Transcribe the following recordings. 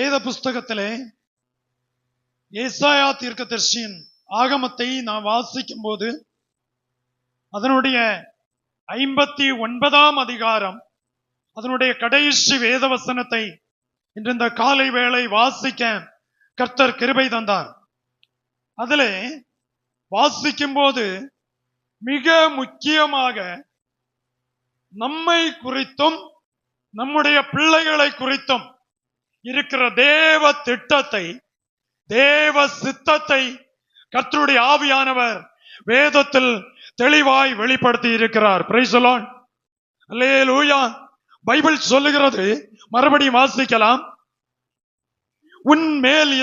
வேத புஸ்தகத்திலே ஏசாயா தீர்க்கதரிசியின் ஆகமத்தை நாம் வாசிக்கும் போது அதனுடைய 59ஆம் அதிகாரம் அதனுடைய கடைசி வேத வசனத்தை இன்று இந்த காலை வேளை வாசிக்க கர்த்தர் கிருபை தந்தார். அதிலே வாசிக்கும் போது மிக முக்கியமாக நம்மை குறித்தும் நம்முடைய பிள்ளைகளை குறித்தும் இருக்கிற தேவ திட்டத்தை, தேவ சித்தத்தை கர்த்தருடைய ஆவியானவர் வேதத்தில் தெளிவாய் வெளிப்படுத்தி இருக்கிறார். Price the Lord, hallelujah. Bible சொல்லுகிறது, மறுபடியும் வாசிக்கலாம். உன்மேல்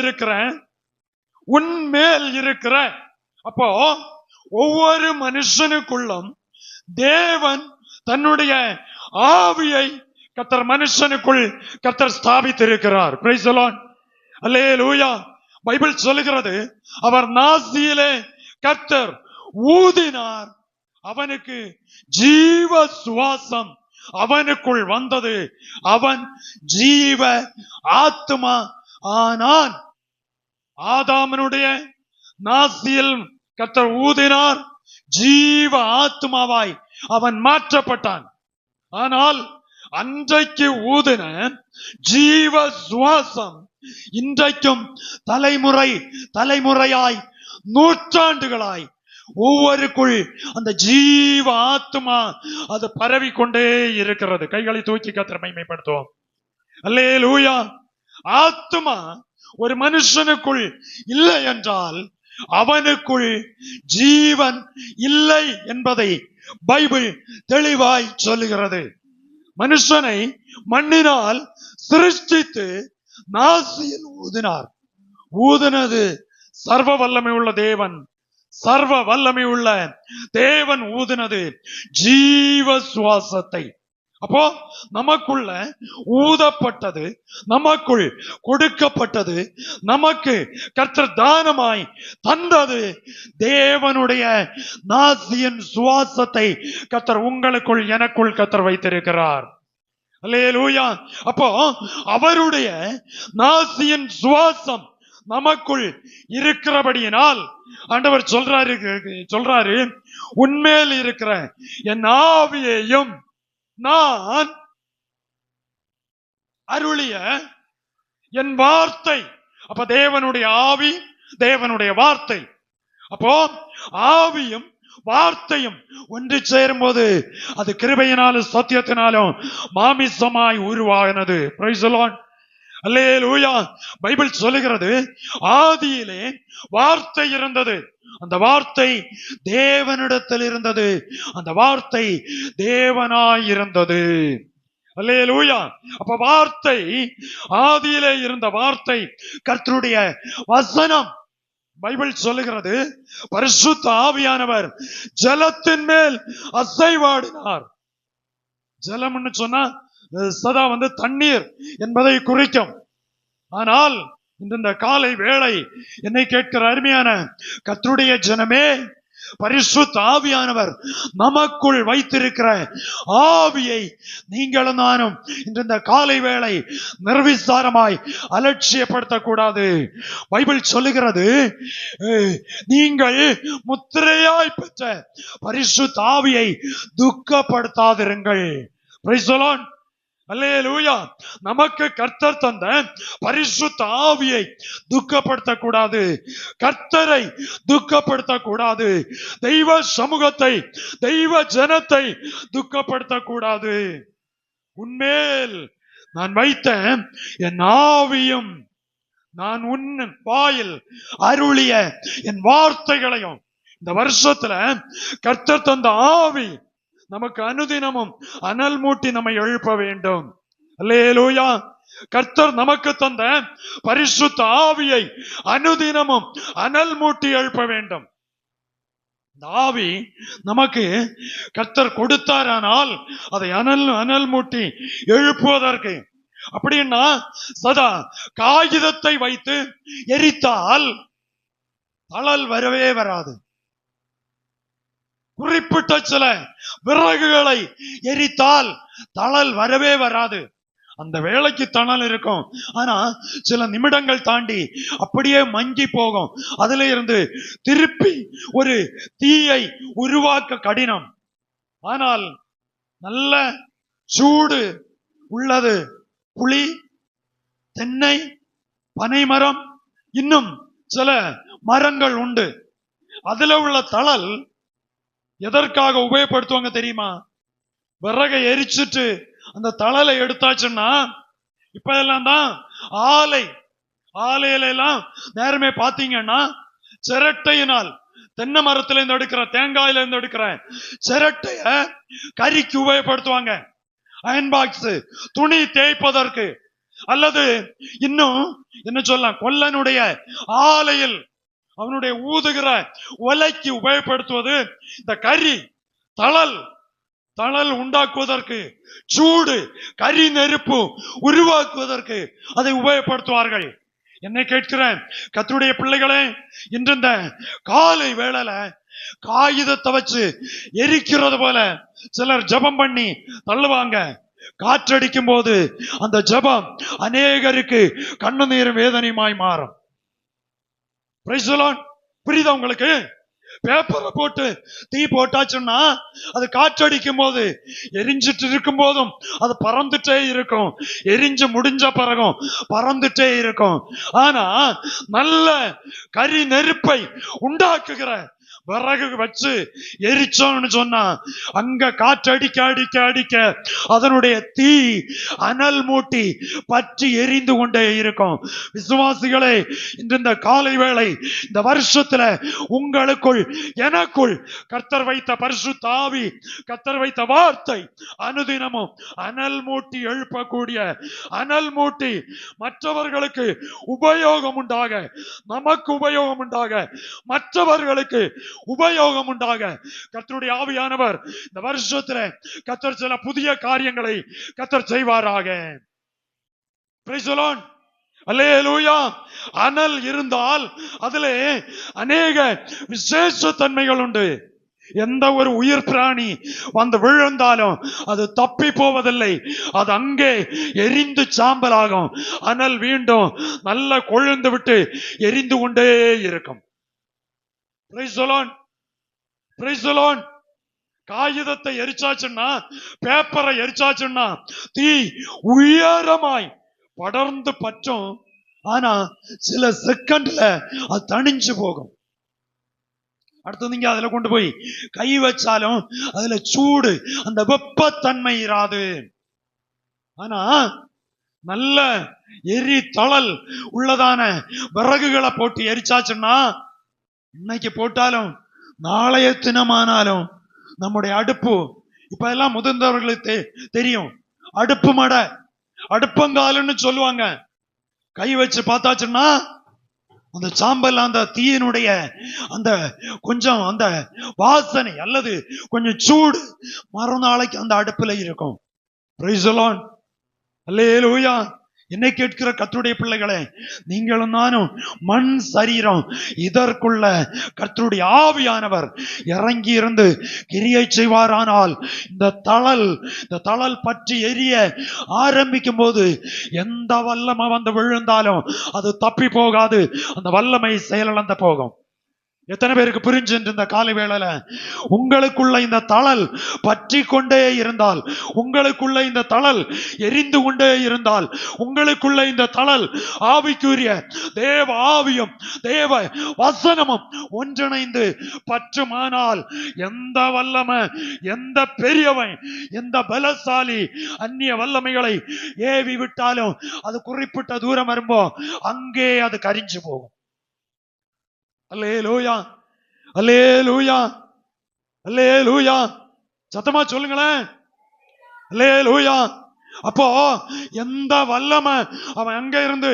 இருக்கிற அப்போ ஒவ்வொரு மனுஷனுக்குள்ளும் தேவன் தன்னுடைய ஆவியை கர்த்தர் மனுஷனுக்குள் கர்த்தர் ஸ்தாபித்திருக்கிறார். Praise the Lord, hallelujah. Bible சொல்லுகிறது, அவர் நாசியிலே கர்த்தர் ஊதினார், அவனுக்கு ஜீவ சுவாசம் அவனுக்குள் வந்தது, அவன் ஜீவ ஆத்மா ஆனான். ஆதாமனுடைய நாசியில் கர்த்தர் ஊதினார், ஜீவ ஆத்மாவாய் அவன் மாற்றப்பட்டான். ஆனால் அன்றைக்கு ஊதின ஜீவ சுவாசம் இன்றைக்கும் தலைமுறையாய் நூற்றாண்டுகளாய் ஒவ்வொருக்குள் அந்த ஜீவ ஆத்மா அது பரவி கொண்டே இருக்கிறது. கைகளை தூக்கி கர்த்தரை மகிமைப்படுத்துவோம். அல்லேலூயா. ஆத்மா ஒரு மனுஷனுக்குள் இல்லை என்றால் அவனுக்குள் ஜீவன் இல்லை என்பதை பைபிள் தெளிவாய் சொல்லுகிறது. மனுஷனை மண்ணினால் சிருஷ்டித்து நாசியில் ஊதினார். ஊதினது சர்வ வல்லமை உள்ள தேவன், சர்வ வல்லமை உள்ள தேவன் ஊதினது ஜீவ சுவாசத்தை. அப்போ நமக்குள்ள ஊதப்பட்டது, நமக்குள் கொடுக்கப்பட்டது, நமக்கு கர்த்தர் தானமாய் தந்தது தேவனுடைய நாசியின் சுவாசத்தை கர்த்தர் உங்களுக்குள் எனக்குள் கர்த்தர் வைத்திருக்கிறார். அல்லேலூயா. அப்போ அவருடைய நாசியின் சுவாசம் நமக்குள் இருக்கிறபடியினால் ஆண்டவர் சொல்றாரு, உன்மேல் இருக்கிற என் ஆவியையும் நான் அருளிய என் வார்த்தை. அப்ப தேவனுடைய ஆவி, தேவனுடைய வார்த்தை. அப்போ ஆவியும் வார்த்தையும் ஒன்று சேரும் போது அது கிருபையினாலும் சத்தியத்தினாலும் மாமிசமாய் உருவாகினது. Praise the Lord, hallelujah. Bible சொல்லுகிறது, ஆதியிலே வார்த்தை இருந்தது, அந்த வார்த்தை தேவனிடத்தில் இருந்தது, அந்த வார்த்தை தேவனாய் இருந்தது. அல்லேலூயா. அப்ப வார்த்தை, ஆதியிலே இருந்த வார்த்தை கர்த்தருடைய வசனம். பைபிள் சொல்லுகிறது, பரிசுத்த ஆவியானவர் ஜலத்தின் மேல் அசைவாடினார். ஜலம்னு சொன்னா சதா தண்ணீர் என்பதை குறிக்கும். ஆனால் இந்த காலை வேளை என்னை கேட்கிற அருமையான கர்த்தருடைய ஜனமே, பரிசுத்த ஆவியானவர் நமக்குள் வைத்திருக்கிற ஆவியை நீங்களும் நானும் இந்த காலை வேளை நிர்விசாரமாய் அலட்சியப்படுத்தக்கூடாது. பைபிள் சொல்லுகிறது, நீங்கள் முத்திரையாய் பெற்ற பரிசுத்த ஆவியை துக்கப்படுத்தாதிருங்கள். பிரைஸ் தி லார்ட், அல்லேலூயா. நமக்கு கர்த்தர் தந்த பரிசுத்த ஆவியை துக்கப்படுத்தக்கூடாது, கர்த்தரை துக்கப்படுத்தக்கூடாது, தெய்வ சமூகத்தை, தெய்வ ஜனத்தை துக்கப்படுத்தக்கூடாது. உன்மேல் நான் வைத்த என் ஆவியும் நான் உன் வாயில் அருளிய என் வார்த்தைகளையும். இந்த வருஷத்துல கர்த்தர் தந்த ஆவி நமக்கு அனுதினமும் அனல் மூட்டி நம்மை எழுப்ப வேண்டும். அல்லேலூயா. கர்த்தர் நமக்கு தந்த பரிசுத்த ஆவியை அனுதினமும் அனல் மூட்டி எழுப்ப வேண்டும். இந்த ஆவி நமக்கு கர்த்தர் கொடுத்தாரானால் அதை அனல் மூட்டி எழுப்புவதற்கு. அப்படின்னா சதா காகிதத்தை வைத்து எரித்தால் தழல் வரவே வராது. குறிப்பிட்ட சில விறகுகளை எரித்தால் தழல் வரவே வராது. அந்த வேலைக்கு தணல் இருக்கும். ஆனா சில நிமிடங்கள் தாண்டி அப்படியே மங்கி போகும். அதுல இருந்து திருப்பி ஒரு தீயை உருவாக்க கடினம். ஆனால் நல்ல சூடு உள்ளது புளி, தென்னை, பனைமரம், இன்னும் சில மரங்கள் உண்டு. அதுல உள்ள தழல் எதற்காக உபயோகப்படுத்துவாங்க தெரியுமா? விறகை எரிச்சுட்டு அந்த தழலை எடுத்தாச்சுன்னா, இப்ப எல்லாம் தான் ஆலையில எல்லாம் நேரமே பாத்தீங்கன்னா சிரட்டையினால், தென்னை மரத்துல இருந்து எடுக்கிற, தேங்காயில இருந்து எடுக்கிற சிரட்டைய கறிக்கு உபயோகப்படுத்துவாங்க. அயன் பாக்ஸ், துணி தேய்ப்பதற்கு, அல்லது இன்னும் என்ன சொல்லலாம், கொல்லனுடைய ஆலையில் அவனுடைய ஊதுகிற ஒலைக்கு உபயோகப்படுத்துவது இந்த கரி தழல் உண்டாக்குவதற்கு, சூடு கரி நெருப்பு உருவாக்குவதற்கு அதை உபயோகப்படுத்துவார்கள். என்னை கேட்கிறேன் கர்த்தருடைய பிள்ளைகளே, இன்று இந்த காலை வேளையில காகிதத்தை வச்சு எரிக்கிறது போல சிலர் ஜெபம் பண்ணி தள்ளுவாங்க. காற்றடிக்கும் போது அந்த ஜெபம் அநேகருக்கு கண்ணீரும் வேதனையுமாய் மாறும். புரியுதா உங்களுக்கு? பேப்பரை போட்டு தீ போட்டாச்சுன்னா அது காற்றடிக்கும் போது, எரிஞ்சிட்டு இருக்கும் போதும் அது பறந்துட்டே இருக்கும், எரிஞ்சு முடிஞ்ச பிறகும் பறந்துட்டே இருக்கும். ஆனா நல்ல கரி நெருப்பை உண்டாக்குகிற விறகு வச்சு எரிச்சோம்னு சொன்னா அங்க காற்றடிக்க அடிக்க அடிக்க அதனுடைய தீ அனல் மூட்டி பற்றி எரிந்து கொண்டே இருக்கும். விசுவாசிகளே, இன்று இந்த காலை வேளை, இந்த வருஷத்துல உங்களுக்குள் எனக்குள் கர்த்தர் வைத்த பரிசுத்த ஆவி, கர்த்தர் வைத்த வார்த்தை அனுதினமும் அனல் மூட்டி எழுப்பக்கூடிய, அனல் மூட்டி மற்றவர்களுக்கு உபயோகம் உண்டாக, நமக்கு உபயோகம் உண்டாக, மற்றவர்களுக்கு உபயோகம் உண்டாக கர்த்தருடைய ஆவியானவர் இந்த வருஷத்துல கர்த்தர் சில புதிய காரியங்களை கர்த்தர் செய்வாராக. Praise the Lord. அல்லேலூயா. அனல் இருந்தால் அதிலே அநேக விசேஷ தன்மைகள் உண்டு. எந்த ஒரு உயிர் பிராணி வந்து விழுந்தாலும் அது தப்பி போவதில்லை, அது அங்கே எரிந்து சாம்பலாகும். அனல் மீண்டும் நல்ல கொழுந்து விட்டு எரிந்து கொண்டே இருக்கும். காகிதத்தை எரிச்சாச்சுன்னா, பேப்பரை எரிச்சாச்சுன்னா தீ உயரமாய் படர்ந்து பற்றும். ஆனா சில செகண்ட்ல அது தணிஞ்சு போகும். அடுத்து நீங்க அதுல கொண்டு போய் கை வச்சாலும் அதுல சூடு, அந்த வெப்பத்தன்மை இராது. ஆனா நல்ல எரி தழல் உள்ளதான விறகுகளை போட்டு எரிச்சாச்சுன்னா, இன்னைக்கு போட்டாலும் நாளைய தினமானாலும் நம்முடைய அடுப்பு, இப்ப எல்லாம் முதிர்ந்தவர்களுக்கு தெரியும், அடுப்பு மடை, அடுப்பங்காலுன்னு சொல்லுவாங்க. கை வச்சு பார்த்தாச்சுன்னா அந்த சாம்பல், அந்த தீயினுடைய அந்த கொஞ்சம் அந்த வாசனை அல்லது கொஞ்சம் சூடு மறுநாளைக்கு அந்த அடுப்புல இருக்கும். Praise the Lord. அல்லேலூயா. என்னை கேட்கிற கர்த்தருடைய பிள்ளைகளே, நீங்களும் நானும் மண் சரீரம், இதற்குள்ள கர்த்தருடைய ஆவியானவர் இறங்கி இருந்து கிரியை செய்வாரானால் இந்த தழல் பற்றி எரிய ஆரம்பிக்கும் போது எந்த வல்லமை வந்து விழுந்தாலும் அது தப்பி போகாது, அந்த வல்லமை செயலிழந்து போகும். எத்தனை பேருக்கு புரிஞ்சு இந்த காலை வேளையில உங்களுக்குள்ள இந்த தழல் பற்றி கொண்டே இருந்தால், உங்களுக்குள்ள இந்த தழல் எரிந்து கொண்டே இருந்தால், உங்களுக்குள்ள இந்த தழல் ஆவிக்குரிய தேவ ஆவியும் தேவ வசனமும் ஒன்றிணைந்து பற்றுமானால், எந்த வல்லமை, எந்த பெரியவன், எந்த பலசாலி அந்நிய வல்லமைகளை ஏவி விட்டாலும் அது குறிப்பிட்ட தூரம் வரும்போ அங்கே அது கரிஞ்சு போகும். அல்லேலூயா, அல்லேலூயா, அல்லேலூயா. சத்தமா சொல்லுங்களேன், அல்லேலூயா. அப்போ எந்த வல்லமை அவன் அங்க இருந்து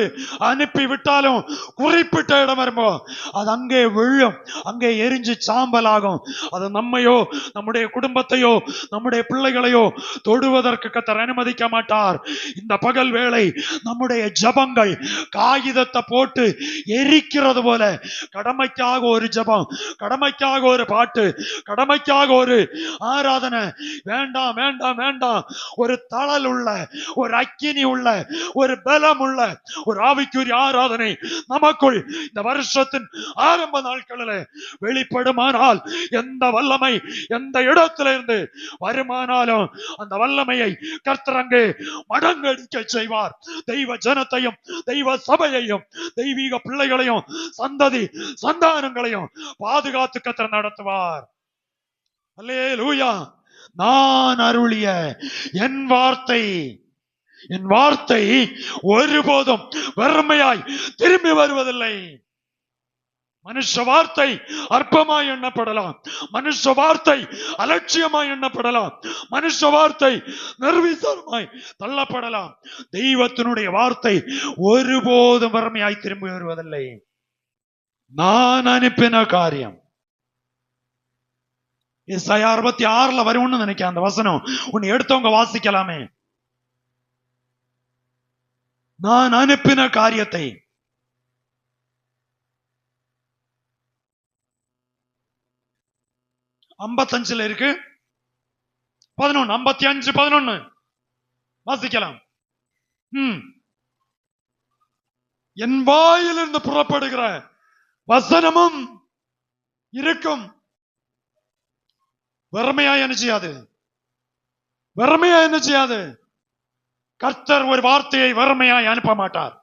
அனுப்பி விட்டாலும் குறிப்பிட்ட இடம் வரும்போ அது அங்கே விழும், அங்கே எரிஞ்சு சாம்பலாகும். அது நம்மையோ, நம்முடைய குடும்பத்தையோ, நம்முடைய பிள்ளைகளையோ தொடுவதற்கு கர்த்தர் அனுமதிக்க மாட்டார். இந்த பகல் வேளை நம்முடைய ஜபங்கள் காகிதத்தை போட்டு எரிக்கிறது போல, கடமைக்காக ஒரு ஜபம், கடமைக்காக ஒரு பாட்டு, கடமைக்காக ஒரு ஆராதனை வேண்டாம் வேண்டாம் வேண்டாம். ஒரு தழல் உள்ள உள்ள ஒரு அக்கினி உள்ள ஒரு பலம் உள்ள ஒரு ஆவிக்குரிய ஆராதனை நமக்குள் இந்த வருஷத்தின் ஆரம்ப நாட்களில் வெளிப்படுமானால், எந்த வல்லமை எந்த இடத்துல இருந்து வருமானாலும் அந்த வல்லமையை கர்த்தர் அங்கே மடங்கடிக்க செய்வார். தெய்வ ஜனத்தையும் தெய்வ சபையையும் தெய்வீக பிள்ளைகளையும் சந்ததி சந்தானங்களையும் பாதுகாத்து கர்த்தர் நடத்துவார். அல்லேலூயா. நான் அருளிய என் வார்த்தை ஒருபோதும் வெறுமையாய் திரும்பி வருவதில்லை. மனுஷ வார்த்தை அற்பமாய் எண்ணப்படலாம், மனுஷ வார்த்தை அலட்சியமாய் எண்ணப்படலாம், மனுஷ வார்த்தை நிர்விசாரமாய் தள்ளப்படலாம். தெய்வத்தினுடைய வார்த்தை ஒருபோதும் வெறுமையாய் திரும்பி வருவதில்லை. நான் அனுப்பின காரியம் ஏசாயா 66 வரும்னு நினைக்கிறேன். அந்த வசனம் உன்னை எடுத்தவங்க வாசிக்கலாமே. நான் அனுப்பின காரியத்தை 55 இருக்கு. 11 55 11 வாசிக்கலாம். என் வாயிலிருந்து புறப்படுகிற வசனமும் இருக்கும். வெறுமையா என்ன செய்யாது. கர்த்தர் ஒரு வார்த்தையை வெறுமையாய் அனுப்ப மாட்டார்.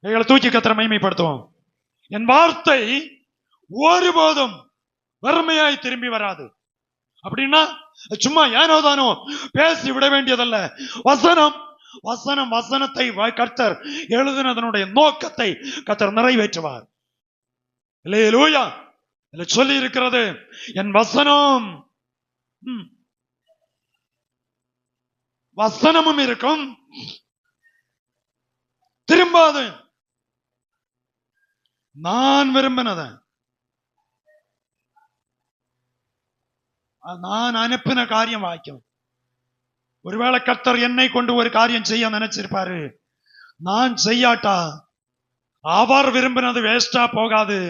எங்களை தூக்கி கர்த்தரை மகிமைப்படுத்துவோம். என் வார்த்தை ஒருபோதும் வெறுமையாய் திரும்பி வராது. அப்படின்னா சும்மா ஏனோ தானோ பேசி விட வேண்டியதல்ல. வசனத்தை கர்த்தர் எழுதினதனுடைய நோக்கத்தை கர்த்தர் நிறைவேற்றுவார். அல்லேலூயா. சொல்லி இருக்கிறது, என் வசனமும் இருக்கும், திரும்பாது. நான் விரும்பினத, நான் அனுப்பின காரியம் வாய்க்கும். ஒருவேளை கர்த்தர் என்னை கொண்டு ஒரு காரியம் செய்ய நினைச்சிருப்பாரு. நான் செய்யாட்டா அவர் விரும்பினது வேஸ்டா போகாது.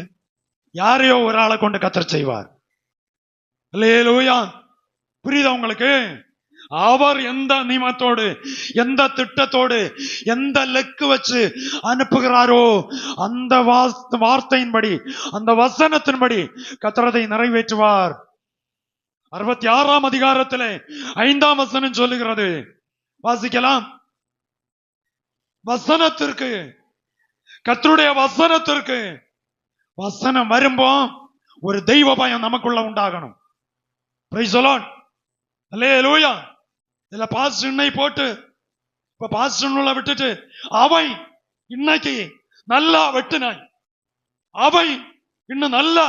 யாரையோ ஒரு ஆளை கொண்டு கர்த்தர் செய்வார். அல்லேலூயா. புரியுதா உங்களுக்கு? அவர் எந்த நியமத்தோடு, எந்த திட்டத்தோடு, எந்த லெக்கு வச்சு அனுப்புகிறாரோ அந்த வார்த்தையின்படி, அந்த வசனத்தின்படி கர்த்தரை நிறைவேற்றுவார். 66ஆம் அதிகாரத்திலே 5ஆம் வசனம் சொல்லுகிறது, வாசிக்கலாம். வசனத்திற்கு, கர்த்தருடைய வசனத்திற்கு, வசனம் வரும்போ ஒரு தெய்வ பயம் நமக்குள்ள உண்டாகணும். Praise the Lord. அல்லேலூயா. இதுல பாஸ்டர்னை போட்டு இப்ப பாஸ்டர்னுள்ள விட்டுட்டு அவன் இன்னைக்கு நல்லா வெட்டினாய், அவன் இன்னும் நல்லா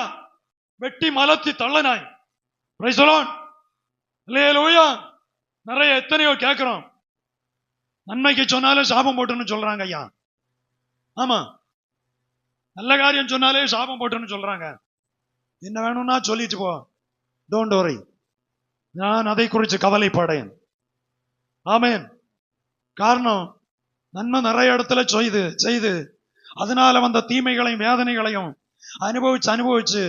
வெட்டி மலத்தி தள்ளனாய். Price the Lord. அல்லேலூயா. நிறைய எத்தனையோ கேட்கிறோம். நன்மைக்கு சொன்னாலே சாபம் போட்டுன்னு சொல்றாங்க ஐயா. ஆமா, நல்ல காரியம் சொன்னாலே சாபம் போட்டுன்னு சொல்றாங்க. என்ன வேணும்னா சொல்லிட்டு போ, டோன்ட் வரி, நான் அதை குறித்து கவலைப்படேன். ஆமேன். காரணம், நன்மை நிறைய இடத்துல செய்து அதனால வந்த தீமைகளையும் வேதனைகளையும் அனுபவிச்சு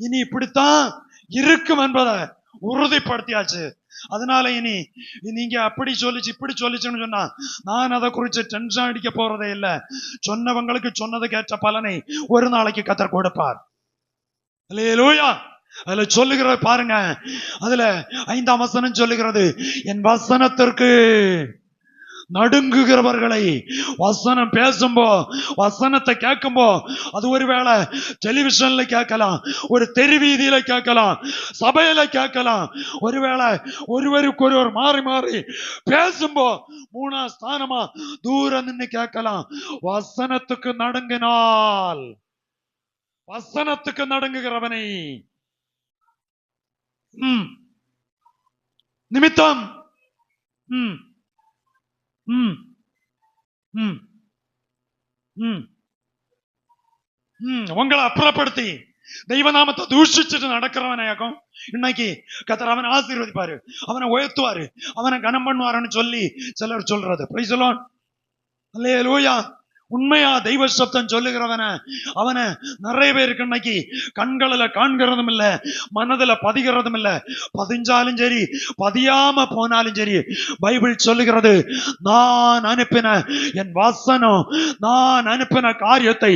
இனி இப்படித்தான் இருக்கும் என்பதை உறுதிப்படுத்தியாச்சு. அதனால இனி நீங்க அப்படி சொல்லிச்சு இப்படி சொல்லிச்சுன்னு சொன்னா நான் அதை குறித்து டென்ஷன் அடிக்க போறதே இல்லை. சொன்னவங்களுக்கு சொன்னதுக்கு ஏற்ற பலனை ஒரு நாளைக்கு கர்த்தர் கொடுப்பார். அல்லேலூயா. அதுல சொல்லுகிற பாருங்க, அதுல 5ஆம் வசனம் சொல்லுகிறது, என் வசனத்திற்கு நடுங்குகிறவர்களை, வசனம் பேசும்போ, வசனத்தை கேட்கும்போ, அது ஒருவேளை டெலிவிஷன்ல கேட்கலாம், ஒரு தெருவீதியில கேட்கலாம், சபையில கேட்கலாம், ஒருவேளை ஒருவருக்கு ஒருவர் மாறி மாறி பேசும்போ 3ஆம் ஸ்தானமா தூரம் நின்று கேட்கலாம். வசனத்துக்கு நடுங்கினால், வசனத்துக்கு நடுங்குகிறவனை நிமித்தம் உங்களை அப்புறப்படுத்தி தெய்வநாமத்தை தூஷிச்சுட்டு நடக்கிறவனாகும் இன்னைக்கு கர்த்தர் அவனை ஆசீர்வதிப்பாரு, அவனை உயர்த்துவாரு, அவனை கனம் பண்ணுவாருன்னு சொல்லி சிலர் சொல்றது. Praise the Lord. அல்லேலூயா. உண்மையா தெய்வ சத்தம் சொல்லுகிறவன அவனை நிறைய பேருக்கு இன்னைக்கு கண்களில காண்கிறதும் இல்ல, மனதுல பதிகிறதும் இல்ல. பதிஞ்சாலும் சரி பதியாம போனாலும் சரி, பைபிள் சொல்லுகிறது, நான் அனுப்பின என் வசனம், நான் அனுப்பின காரியத்தை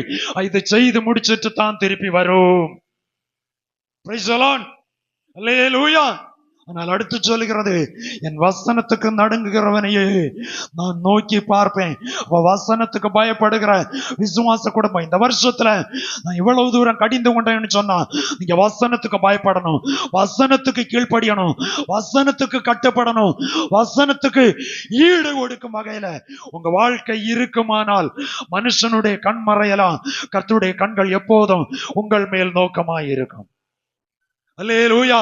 இது செய்து முடிச்சிட்டு தான் திருப்பி வரும். பிரைஸ் தி லார்ட், அல்லேலூயா. ஆனால் அடுத்து சொல்லுகிறது, என் வசனத்துக்கு நடுங்குகிறவனையே நான் நோக்கி பார்ப்பேன். வசனத்துக்கு பயப்படுகிற விசுவாச குடும்பம் இந்த வருஷத்துல நான் இவ்வளவு தூரம் கடிந்து கொண்டேன்னு சொன்னா, நீங்க வசனத்துக்கு பயப்படணும், வசனத்துக்கு கீழ்ப்படியணும், வசனத்துக்கு கட்டுப்படணும். வசனத்துக்கு ஈடு கொடுக்கும் வகையில உங்க வாழ்க்கை இருக்குமானால் மனுஷனுடைய கண் மறையலாம், கர்த்தருடைய கண்கள் எப்போதும் உங்கள் மேல் நோக்கமாய் இருக்கும். அல்லேலூயா.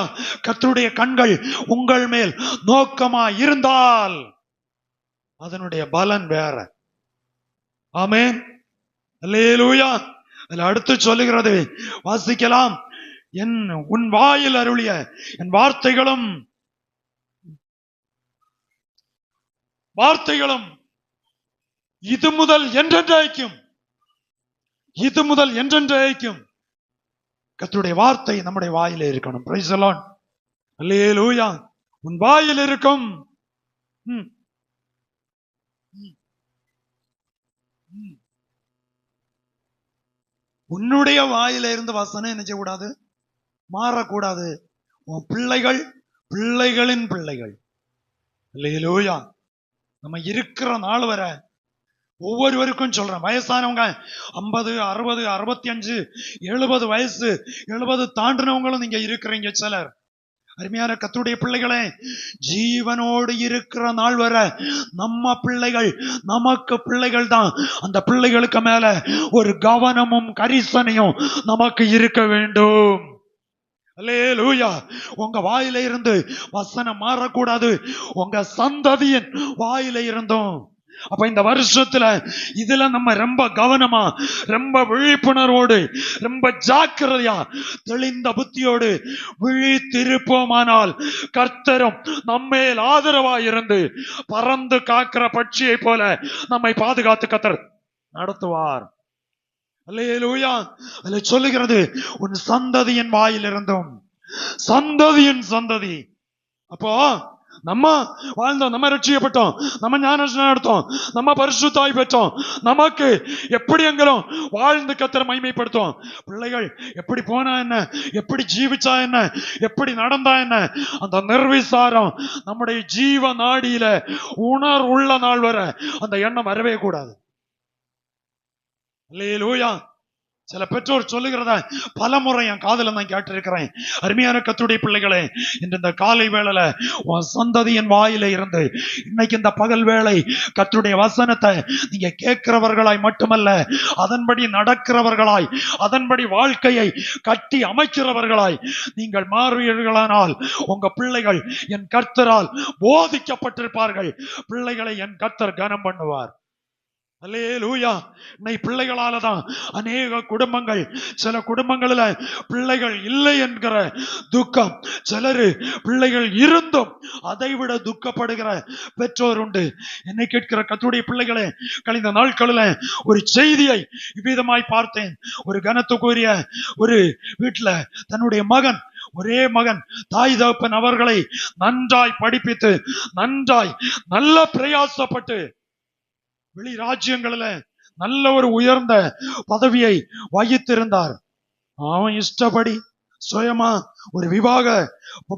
கர்த்தருடைய கண்கள் உங்கள் மேல் நோக்கமா இருந்தால் அதனுடைய பலன் வேற. ஆமென், அல்லேலூயா. அதுல அடுத்து சொல்லுகிறது, வாசிக்கலாம், உன் வாயில் அருளிய என் வார்த்தைகளும் இது முதல் என்றென்றைக்கும், இது முதல் என்றென்றைக்கும் கர்த்தருடைய வார்த்தை நம்முடைய வாயிலே இருக்கணும். பிரைஸ் தி லார்ட், அல்லேலூயா. உன் வாயில் இருக்கும். உன்னுடைய வாயில இருந்து வசனம் என்ன செய்யக்கூடாது, மாறக்கூடாது. உன் பிள்ளைகள், பிள்ளைகளின் பிள்ளைகள், அல்லேலூயா. நம்ம இருக்கிற நாள் வரை ஒவ்வொருவருக்கும் சொல்றேன், வயசானவங்க 50, 60, 65, 70 வயசு, 70 தாண்டினவங்களும் நீங்க இருக்கிறீங்க. சிலர் அருமையான கர்த்தருடைய பிள்ளைகளே, ஜீவனோடு இருக்கிற நாள் வரை நம்ம பிள்ளைகள் நமக்கு பிள்ளைகள் தான். அந்த பிள்ளைகளுக்கு மேல ஒரு கவனமும் கரிசனையும் நமக்கு இருக்க வேண்டும். அல்லேலூயா. உங்க வாயில இருந்து வசனம் மாறக்கூடாது, உங்க சந்ததியின் வாயில இருந்தும். அப்ப இந்த வருஷத்துல இதுல நம்ம ரொம்ப கவனமா, ரொம்ப விழிப்புணர்வோடு, ரொம்ப ஜாக்கிரதையா, தெளிந்த புத்தியோடு விழித்திருப்போமானால் கர்த்தரும் நம்மேல் ஆதரவா இருந்து பறந்து காக்கிற பட்சியை போல நம்மை பாதுகாத்து கர்த்தர் நடத்துவார். அல்லேலூயா. அதுல சொல்லுகிறது, உன் சந்ததியின் வாயில் இருந்தும், சந்ததியின் சந்ததி. அப்போ நம்ம வாழ்ந்தோம், நம்ம ரட்சிக்கப்பட்டோம், நம்ம ஞானஸ்நானம் எடுத்தோம், நம்ம பரிசுத்தாய் பெற்றோம், நமக்கு எப்படி எங்களும் வாழ்ந்து கர்த்தரை மகிமைப்படுத்தும். பிள்ளைகள் எப்படி போனா என்ன, எப்படி ஜீவிச்சா என்ன, எப்படி நடந்தா என்ன, அந்த நிர்விசாரம் நம்முடைய ஜீவ நாடியில உணர்வுள்ள நாள் வரை அந்த எண்ணம் வரவே கூடாது. அல்லேலூயா. சில பெற்றோர் சொல்லுகிறத பல முறை என் காதுல நான் கேட்டிருக்கிறேன். அருமையான கர்த்தருடைய பிள்ளைகளே, இன்று இந்த காலை வேளையில உன் சந்ததியின் வாயில இருந்து இன்னைக்கு இந்த பகல் வேளை கர்த்தருடைய வசனத்தை நீங்க கேட்கிறவர்களாய் மட்டுமல்ல, அதன்படி நடக்கிறவர்களாய், அதன்படி வாழ்க்கையை கட்டி அமைக்கிறவர்களாய் நீங்கள் மாறுவீர்களானால் உங்க பிள்ளைகள் என் கர்த்தரால் போதிக்கப்பட்டிருப்பார்கள். பிள்ளைகளை என் கர்த்தர் கனம் பண்ணுவார். அல்லேலூயா. இன்னை பிள்ளைகளால தான் அநேக குடும்பங்கள், சில குடும்பங்களில் பிள்ளைகள் இல்லை என்கிற துக்கம், சிலரு பிள்ளைகள் இருந்தும் அதைவிட துக்கப்படுகிற பெற்றோர் உண்டு. என்னை கேட்கிற கர்த்தருடைய பிள்ளைகளே, கழிந்த நாட்களில் ஒரு செய்தியை இவ்விதமாய் பார்த்தேன். ஒரு கனத்துக்குரிய ஒரு வீட்டுல தன்னுடைய மகன், ஒரே மகன், தாய் தகப்பன் அவர்களை நன்றாய் படிப்பித்து, நன்றாய் நல்ல பிரயாசப்பட்டு வெளி ராஜ்யங்களில நல்ல ஒரு உயர்ந்த பதவியை வகித்திருந்தார். அவன் இஷ்டப்படி சுயமா ஒரு விவாக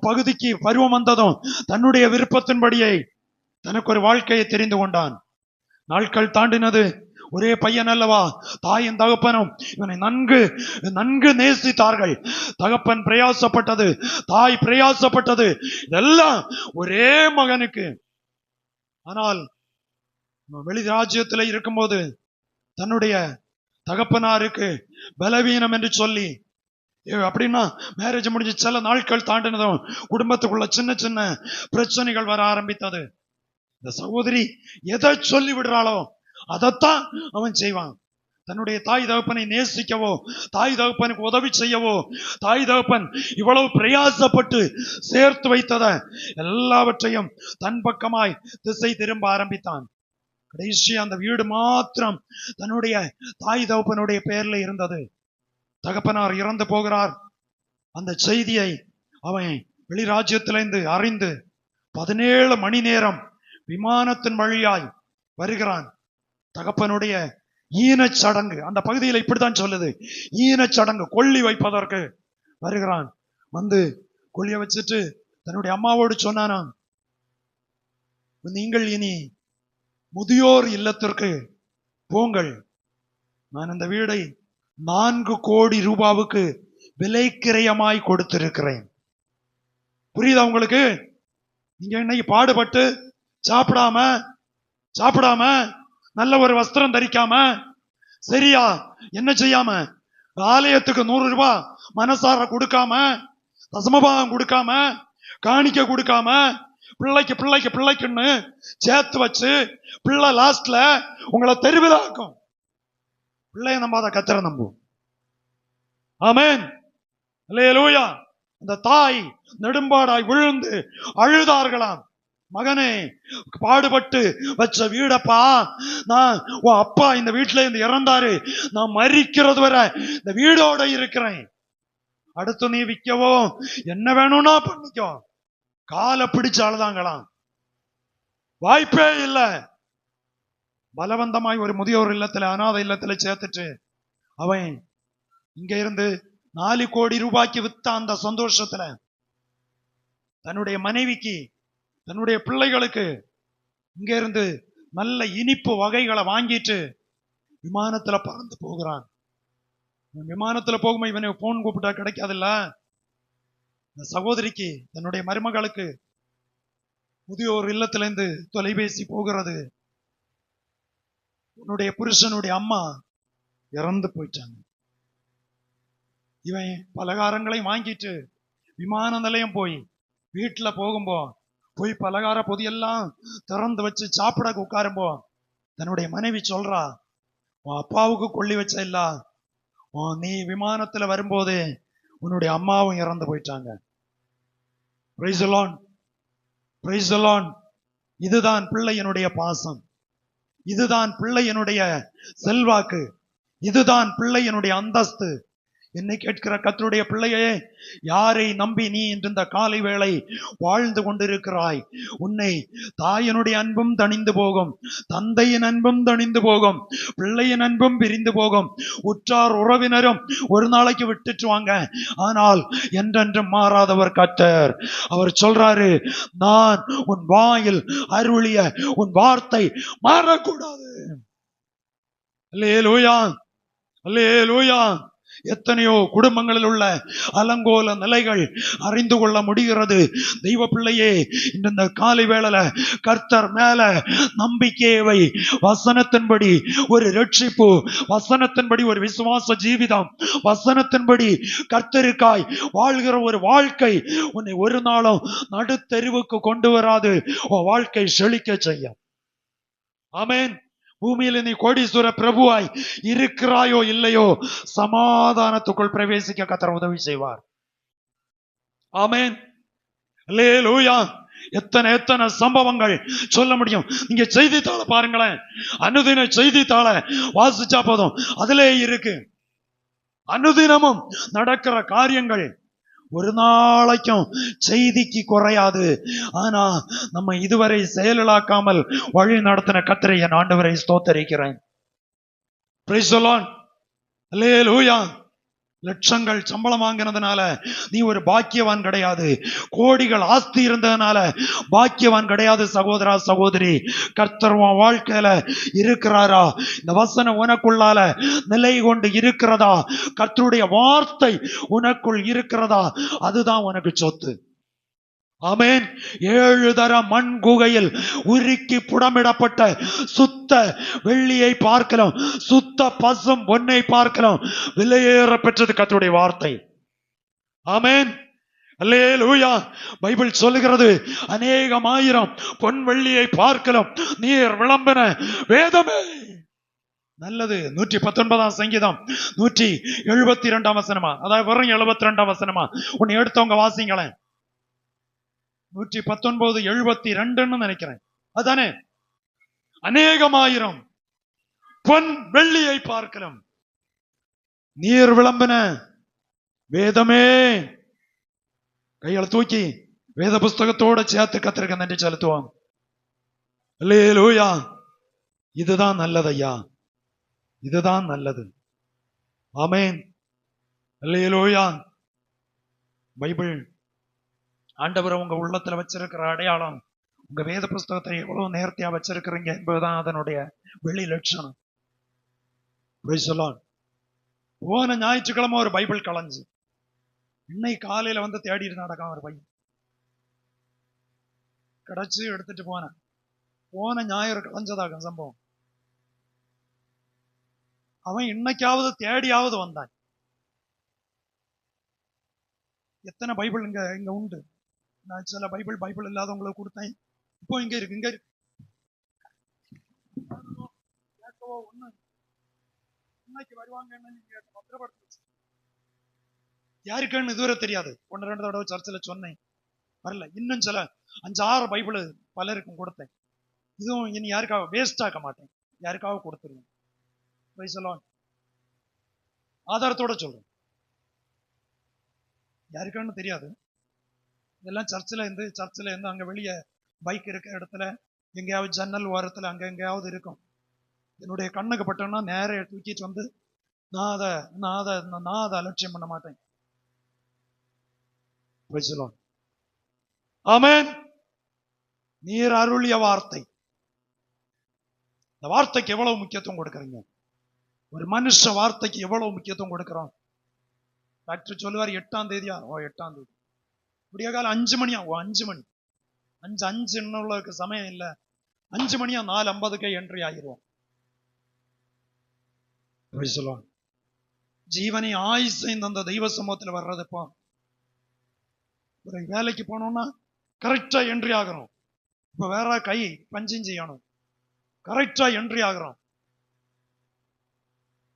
பகுதிக்கு பருவம் வந்ததும் தன்னுடைய விருப்பத்தின்படியே தனக்கு ஒரு வாழ்க்கையை தெரிந்து கொண்டான். நாட்கள் தாண்டினது. ஒரே பையன் அல்லவா, தாயின் தகப்பனும் இவனை நன்கு நன்கு நேசித்தார்கள். தகப்பன் பிரயாசப்பட்டது, தாய் பிரயாசப்பட்டது, இதெல்லாம் ஒரே மகனுக்கு. ஆனால் வெளி ராஜ்யத்துல இருக்கும்போது தன்னுடைய தகப்பனாருக்கு பலவீனம் என்று சொல்லி, அப்படின்னா மேரேஜ் முடிஞ்சு சில நாட்கள் தாண்டினதும் குடும்பத்துக்குள்ள சின்ன சின்ன பிரச்சனைகள் வர ஆரம்பித்தது. இந்த சகோதரி எதை சொல்லி விடுறாளோ அதைத்தான் அவன் செய்வான். தன்னுடைய தாய் தகப்பனை நேசிக்கவோ, தாய் தகப்பனுக்கு உதவி செய்யவோ, தாய் தகப்பன் இவ்வளவு பிரயாசப்பட்டு சேர்த்து வைத்தத எல்லாவற்றையும் தன் பக்கமாய் திசை திரும்ப ஆரம்பித்தான். கடைசியா அந்த வீடு மாத்திரம் தன்னுடைய தாய் தகப்பனுடைய பெயர்ல இருந்தது. தகப்பனார் இறந்து போகிறார். அந்த செய்தியை அவன் வெளிராஜ்யத்திலிருந்து அறிந்து 17 மணி நேரம் விமானத்தின் வழியாய் வருகிறான். தகப்பனுடைய ஈனச்சடங்கு அந்த பகுதியில் இப்படித்தான் சொல்லுது, ஈனச்சடங்கு கொள்ளி வைப்பதற்கு வருகிறான். வந்து கொள்ளிய வச்சுட்டு தன்னுடைய அம்மாவோடு சொன்னானாம், நீங்கள் இனி முதியோர் இல்லத்திற்கு போங்கள், நான் அந்த வீடை 4 கோடி ரூபாவுக்கு விலைக்கிரயமாய் கொடுத்திருக்கிறேன். புரியுதா உங்களுக்கு? நீங்க இன்னைக்கு பாடுபட்டு சாப்பிடாம நல்ல ஒரு வஸ்திரம் தரிக்காம, சரியா என்ன செய்யாம, ஆலயத்துக்கு 100 ரூபாய் மனசார கொடுக்காம, தசமபாகம் கொடுக்காம, காணிக்க கொடுக்காம, பிள்ளைக்குன்னு சேர்த்து வச்சு பிள்ளை லாஸ்ட்ல உங்களை தெருவில் ஆக்கும். பிள்ளைய நம்பாத கர்த்தரை நம்பும். ஆமென், அல்லேலூயா. அந்த தாய் நெடும்பாடாய் விழுந்து அழுதார்களாம். மகனே, பாடுபட்டு வச்ச வீடப்பா, நான் உன் அப்பா இந்த வீட்டுல இருந்து இறந்தாரு, நான் மரிக்கிறது வரை இந்த வீடோட இருக்கிறேன், அடுத்து நீ விற்கவோ என்ன வேணும்னா பண்ணிக்கோ. காலை பிடிச்சு அழுதாங்களாம். வாய்ப்பே இல்ல. பலவந்தமாய் ஒரு முதியோர் இல்லத்துல, அநாத இல்லத்துல சேர்த்துட்டு அவன் இங்க இருந்து 4 கோடி ரூபாய்க்கு வித்த அந்த சந்தோஷத்துல தன்னுடைய மனைவிக்கு, தன்னுடைய பிள்ளைகளுக்கு இங்க இருந்து நல்ல இனிப்பு வகைகளை வாங்கிட்டு விமானத்துல பறந்து போகிறான். விமானத்துல போகும்போது இவனை போன் கூப்பிட்டா கிடைக்காதுல்ல. இந்த சகோதரிக்கு, தன்னுடைய மருமகளுக்கு முதியோர் இல்லத்திலிருந்து தொலைபேசி போகிறது, உன்னுடைய புருஷனுடைய அம்மா இறந்து போயிட்டாங்க. இவன் பலகாரங்களை வாங்கிட்டு விமான நிலையம் போய் வீட்டுல போய் பலகார பொதியெல்லாம் திறந்து வச்சு சாப்பிட உட்காரும்போ தன்னுடைய மனைவி சொல்றா, உன் அப்பாவுக்கு கொள்ளி வச்ச இல்ல, நீ விமானத்துல வரும்போது உன்னுடைய அம்மாவும் இறந்து போயிட்டாங்க. Price the Lord, price the Lord. இதுதான் பிள்ளையனுடைய பாசம், இதுதான் பிள்ளையனுடைய செல்வாக்கு, இதுதான் பிள்ளையனுடைய அந்தஸ்து. என்னை கேட்கிற கர்த்தருடைய பிள்ளையே, யாரை நம்பி நீ இன்று இந்த காலை வேளை வாழ்ந்து கொண்டிருக்கிறாய்? உன்னை தாயினுடைய அன்பும் தணிந்து போகும், தந்தையின் அன்பும் தணிந்து போகும், பிள்ளையின் அன்பும் பிரிந்து போகும், உற்றார் உறவினரும் ஒரு நாளைக்கு விட்டுட்டு வாங்க, ஆனால் என்றென்றும் மாறாதவர் கர்த்தர். அவர் சொல்றாரு, நான் உன் வாயில் அருளிய உன் வார்த்தை மாறக்கூடாது. அல்லேலூயா, அல்லேலூயா. எத்தனையோ குடும்பங்களில் உள்ள அலங்கோல நிலைகள் அறிந்து கொள்ள முடிகிறது. தெய்வ பிள்ளையே, இந்த காலை வேளையில கர்த்தர் மேல நம்பிக்கையை, வசனத்தின்படி ஒரு ரட்சிப்பு, வசனத்தின்படி ஒரு விசுவாச ஜீவிதம், வசனத்தின்படி கர்த்தருக்காய் வாழ்கிற ஒரு வாழ்க்கை உன்னை ஒரு நாளும் நடுத்தெருவுக்கு கொண்டு வராது. உன் வாழ்க்கை செழிக்க செய்யும். ஆமென். பூமியில் நீ கோடீஸ்வர பிரபுவாய் இருக்கிறாயோ இல்லையோ, சமாதானத்துக்குள் பிரவேசிக்க கர்த்தர் உதவி செய்வார். ஆமென், அல்லேலூயா. எத்தனை சம்பவங்கள் சொல்ல முடியும். நீங்க செய்தித்தாள பாருங்களேன், அனுதின செய்தித்தாள வாசிச்சா போதும், அதிலே இருக்கு அனுதினமும் நடக்கிற காரியங்கள். ஒரு நாளைக்கும் செய்திக்கு குறையாது. ஆனா நம்ம இதுவரை செயலாக்காமல் வழி நடத்தின கர்த்தரை என் ஆண்டவரை ஸ்தோத்தரிக்கிறேன். பிரைஸ் தி லார்ட், அல்லேலூயா. லட்சங்கள் சம்பளம் வாங்கினதுனால நீ ஒரு பாக்கியவான் கிடையாது. கோடிகள் ஆஸ்தி இருந்ததுனால பாக்கியவான் கிடையாது. சகோதரா, சகோதரி, கர்த்தர் உன் வாழ்க்கையில இருக்கிறாரா? இந்த வசனம் உனக்குள்ளால நிலை கொண்டு இருக்கிறதா? கர்த்தருடைய வார்த்தை உனக்குள் இருக்கிறதா? அதுதான் உனக்கு சொத்து. ஆமென். 7 தர மண் குகையில் உருக்கி புடமிடப்பட்ட சுத்த வெள்ளியை பார்க்கலாம், சுத்த பசும் பொன்னை பார்க்கலாம், விலையேற பெற்றது கர்த்தருடைய வார்த்தை. ஆமென், அல்லேலூயா. பைபிள் சொல்லுகிறது, அநேகமாயிரம் பொன் வெள்ளியை பார்க்கலாம் நீர் விளம்பின வேதமே நல்லது. 119 சங்கீதம் 172 வசனமா, அதாவது வெறும் 72 வசனமா? உன்னை எடுத்தவங்க வாசிங்களேன். 119 72 நினைக்கிறேன், அதானே? அநேகமாயிரம் பொன் வெள்ளியை பார்க்கலாம் நீர் விளம்பின வேதமே. கைகளை தூக்கி வேத புஸ்தகத்தோட சேர்த்து கத்திரிக்க நன்றி செலுத்துவாங்க. அல்லேலூயா. இதுதான் நல்லது ஐயா, இதுதான் நல்லது. ஆமென். அல்லேலூயா. பைபிள் ஆண்டவர் உங்க உள்ளத்துல வச்சிருக்கிற அடையாளம், உங்க வேத புஸ்தகத்தை எவ்வளவு நேர்த்தியா வச்சிருக்கிறீங்க என்பதுதான் அதனுடைய வெளி லட்சணம். போன ஞாயிற்றுக்கிழமை ஒரு பைபிள் கலைஞ்சு இன்னைக்கு காலையில வந்து தேடிட்டு நடக்காம ஒரு பையன் கிடைச்சு எடுத்துட்டு போனேன். போன ஞாயிறு கலைஞ்சதாகும் சம்பவம். அவன் இன்னைக்காவது தேடியாவது வந்தான். எத்தனை பைபிள் இங்க இங்க உண்டு. நான் சில பைபிள் இல்லாதவங்களுக்கு கொடுத்தேன். இப்போ இங்க இருக்கு, இங்க இருக்கு. இன்னைக்கு வருவாங்கன்னு நீங்க பத்திரப்படுத்தி யாருக்குன்னு இதுவரை தெரியாது. 1-2 தடவை சர்ச்சில் சொன்னேன், வரல. இன்னும் சில 5-6 பைபிள் பலருக்கும் கொடுத்தேன். இதுவும் இனி யாருக்காக வேஸ்ட் ஆக்க மாட்டேன், யாருக்காக கொடுத்துருவேன். ஆதாரத்தோட சொல்றேன், யாருக்கான்னு தெரியாது. இதெல்லாம் சர்ச்சில் இருந்து அங்க வெளியே பைக் இருக்க இடத்துல எங்கேயாவது ஜன்னல் ஓரத்துல அங்க எங்கேயாவது இருக்கும். என்னுடைய கண்ணுக்கு பட்டோம்னா நேர தூக்கிட்டு வந்து நான் அதை அலட்சியம் பண்ண மாட்டேன். ஆமென். நீர் அருளிய வார்த்தை, இந்த வார்த்தைக்கு எவ்வளவு முக்கியத்துவம் கொடுக்கறீங்க? ஒரு மனுஷ வார்த்தைக்கு எவ்வளவு முக்கியத்துவம் கொடுக்கிறோம்? டாக்டர் சொல்லுவார் 8ஆம் தேதியா, 8ஆம் தேதி விடிய காலம் 5 மணியா, 5 மணி 5 இன்னுள்ளதுக்கு சமயம் இல்லை, 5 மணியா 4:50 என்ட்ரி ஆகிருவோம். ஜீவனை ஆயுசைந்து அந்த தெய்வ சமூகத்துல வர்றதுப்போ ஒரு வேலைக்கு போனோம்னா கரெக்டா என்ட்ரி ஆகிறோம். இப்ப வேற கை பஞ்சிங் செய்யணும், கரெக்டா என்ட்ரி ஆகிறோம்.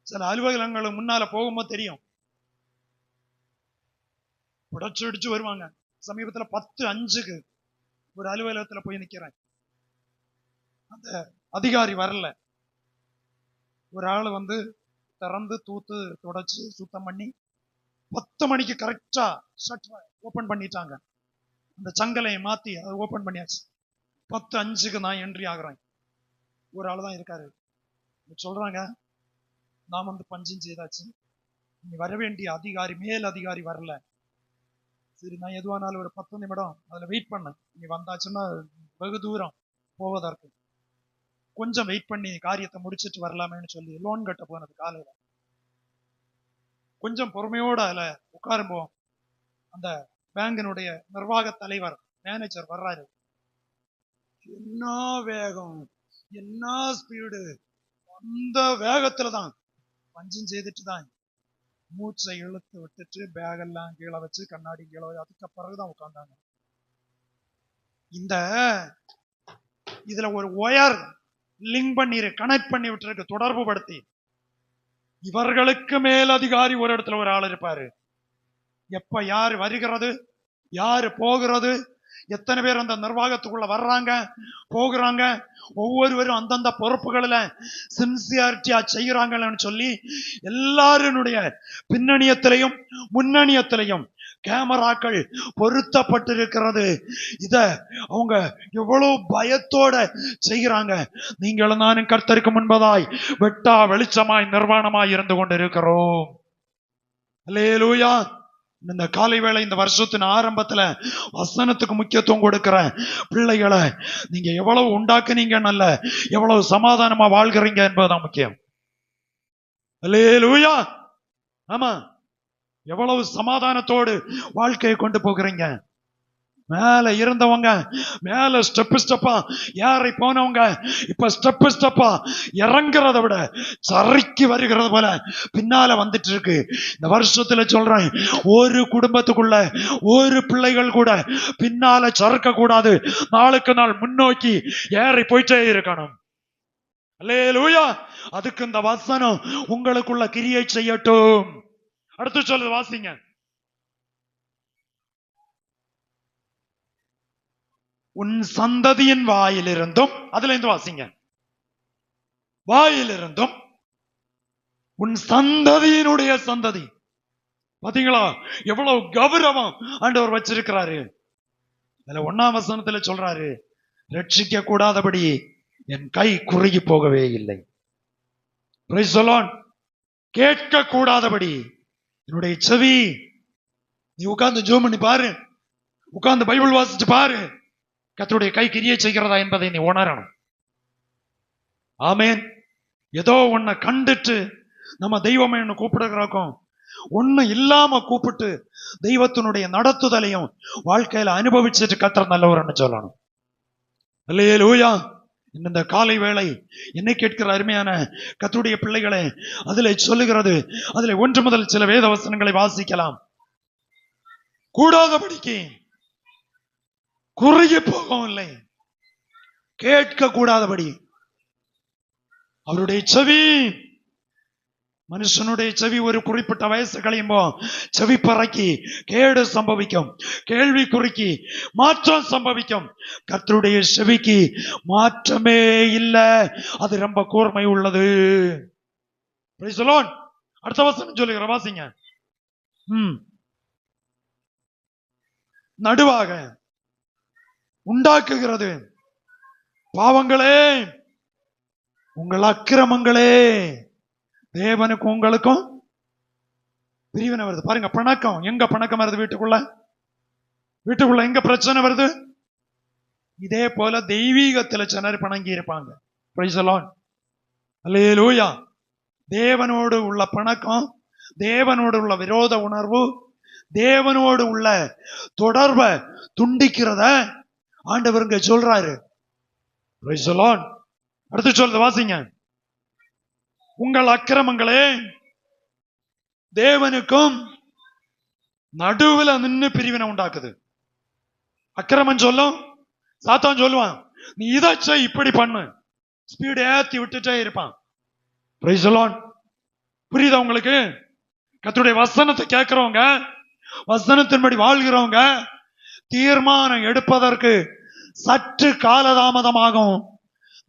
சில அலுவலகங்களுக்கு முன்னால போகும்போது தெரியும், உடச்சு அடிச்சு வருவாங்க. சமீபத்துல 10:05 ஒரு அலுவலகத்துல போய் நிக்கிறேன். அந்த அதிகாரி வரல. ஒரு ஆள் வந்து திறந்து தூத்து தொடச்சு சுத்தம் பண்ணி 10 மணிக்கு கரெக்டா ஷட்டர் ஓபன் பண்ணிட்டாங்க. அந்த சங்கலையை மாத்தி அதை ஓபன் பண்ணியாச்சு. 10:05 நான் என்ட்ரி ஆகுறேன். ஒரு ஆள் தான் இருக்காரு. சொல்றாங்க, நான் வந்து பஞ்சிங் செய்தாச்சு, நீ வர வேண்டிய அதிகாரி மேல் அதிகாரி வரல. சரி, நான் எதுவானாலும் ஒரு 10 நிமிடம் அதுல வெயிட் பண்ணேன். நீ வந்தாச்சுன்னா வெகு தூரம் போவதற்கு கொஞ்சம் வெயிட் பண்ணி காரியத்தை முடிச்சிட்டு வரலாமேன்னு சொல்லி லோன் கட்ட போனது. காலையில கொஞ்சம் பொறுமையோட அதுல உட்காரும்போம் அந்த பேங்கினுடைய நிர்வாக தலைவர் மேனேஜர் வர்றாரு. என்ன வேகம், என்ன ஸ்பீடு! அந்த வேகத்துல தான் பஞ்சிங் செய்துட்டு தான் மூச்சை இழுத்து விட்டுட்டு பேக் எல்லாம் கீழே வச்சு கண்ணாடி கீழே வச்சு அதுக்கு பிறகுதான் உட்கார்ந்தாங்க. இதுல ஒரு ஒயர் லிங்க் பண்ணி கனெக்ட் பண்ணி விட்டு தொடர்பு படுத்தி இவர்களுக்கு மேல் அதிகாரி ஒரு இடத்துல ஒரு ஆள் இருப்பாரு. எப்ப யாரு வருகிறது, யாரு போகிறது, எத்தனை பேர் அந்த நிர்வாகத்துக்குள்ள வர்றாங்க போகிறாங்க, ஒவ்வொருவரும் அந்தந்த பொறுப்புகளில் சின்சியாரிட்டியா செய்கிறாங்கன்னு சொல்லி எல்லாருடைய பின்னணியத்திலையும் முன்னணியத்திலையும் கேமராக்கள் பொருத்தப்பட்டிருக்கிறது. இத அவங்க எவ்வளவு பயத்தோட செய்கிறாங்க. நீங்களும் நானும் கர்த்தருக்கு முன்பதாய் வெட்டா வெளிச்சமாய் நிர்வாணமாய் இருந்து கொண்டிருக்கிறோம். அல்லேலூயா. இந்த காலை வேளை இந்த வருஷத்தின் ஆரம்பத்துல வசனத்துக்கு முக்கியத்துவம் கொடுக்கிற பிள்ளைகளை நீங்க எவ்வளவு உண்டாக்குனீங்க, நல்ல எவ்வளவு சமாதானமா வாழ்கிறீங்க என்பதுதான் முக்கியம். அல்லேலூயா. ஆமா, எவ்வளவு சமாதானத்தோடு வாழ்க்கையை கொண்டு போகிறீங்க. மேல இருந்தவங்க மேல ஸ்டெப்பா ஏறி போனவங்க இப்ப ஸ்டெப்பா இறங்குறத விட சறுக்கி வருகிறது போல பின்னால வந்துட்டு இருக்கு. இந்த வருஷத்துல சொல்றேன், ஒரு குடும்பத்துக்குள்ள ஒரு பிள்ளைகள் கூட பின்னால சறுக்க கூடாது. நாளுக்கு நாள் முன்னோக்கி ஏறி போயிட்டே இருக்கணும். அல்லேலூயா. அதுக்கு இந்த வசனம் உங்களுக்குள்ள கிரியை செய்யட்டும். அடுத்து சொல்லுது, வாசிங்க. உன் சந்ததியின் வாயிலிருந்தும், அதுல இருந்து வாசிங்க. வாயிலிருந்தும் உன் சந்ததியினுடைய சந்ததி. பாத்தீங்களா எவ்வளவு கௌரவம் ஆண்டவர் வச்சிருக்கிறாரு. அதுல 1ஆம் வசனத்துல சொல்றாரு, ரட்சிக்க கூடாதபடி என் கை குறுகி போகவே இல்லை. Praise the Lord. கேட்க கூடாதபடி என்னுடைய செவி. நீ உட்கார்ந்து ஜெபம் பண்ணி பாரு, உட்கார்ந்து பைபிள் வாசிச்சு பாரு, கர்த்தருடைய கை கிரியை செய்கிறதா என்பதை நீ உணரணும். ஆமென். ஏதோ ஒன்ன கண்டுட்டு நம்ம தெய்வமே கூப்பிடுகிறோம், ஒண்ணு இல்லாம கூப்பிட்டு தெய்வத்தினுடைய நடத்துதலையும் வாழ்க்கையில அனுபவிச்சுட்டு கர்த்தர் நல்லவர்னு சொல்லணும். அல்லேலூயா. இந்த காலை வேளை என்னை கேட்கிற அருமையான கர்த்தருடைய பிள்ளைகளே, அதிலே சொல்லுகிறது, அதிலே 1 முதல் சில வேத வசனங்களை வாசிக்கலாம். கூடாதபடிக்கு குறுகி போகவில்லை, கேட்க கூடாதபடி. அவருடைய செவி, மனுஷனுடைய செவி ஒரு குறிப்பிட்ட வயசு கழியும்போ செவி பறக்கி கேடு சம்பவிக்கும், கேள்வி குறுக்கி மாற்றம் சம்பவிக்கும். கர்த்தருடைய செவிக்கு மாற்றமே இல்லை, அது ரொம்ப கூர்மை உள்ளது. Praise the Lord. அடுத்த வசனம் சொல்லுகிற வாசிங்க. நடுவாக உண்டாக்குகிறது பாவங்களே, உங்கள் அக்கிரமங்களே. தேவனுக்கு உங்களுக்கும் பிரிவினை வருது பாருங்க. பிணக்கம் எங்க பிணக்கம் வருது? வீட்டுக்குள்ள எங்க பிரச்சனை வருது? இதே போல தெய்வீகத்துல சிலர் பிணங்கி இருப்பாங்க. Praise the Lord. அல்லேலூயா. தேவனோடு உள்ள பிணக்கம், தேவனோடு உள்ள விரோத உணர்வு, தேவனோடு உள்ள தொடர்பை துண்டிக்கிறத ஆண்டவருங்க சொல்றாரு. Praise the Lord. அடுத்து சொல்றது வாசிங்க. உங்கள் அக்கிரமங்களே தேவனுக்கும் நடுவுல நின்று பிரிவினை உண்டாக்குது. அக்கிரமம் சொல்லும், சாத்தான் சொல்லுவான், நீ இதை செய், இப்படி பண்ணு, ஸ்பீடு ஏத்தி விட்டுட்டே இருப்பான். Praise the Lord. புரியுதா உங்களுக்கு? கர்த்தருடைய வசனத்தை கேட்கிறவங்க, வசனத்தின்படி வாழ்கிறவங்க தீர்மானம் எடுப்பதற்கு சற்று காலதாமதமாகும்.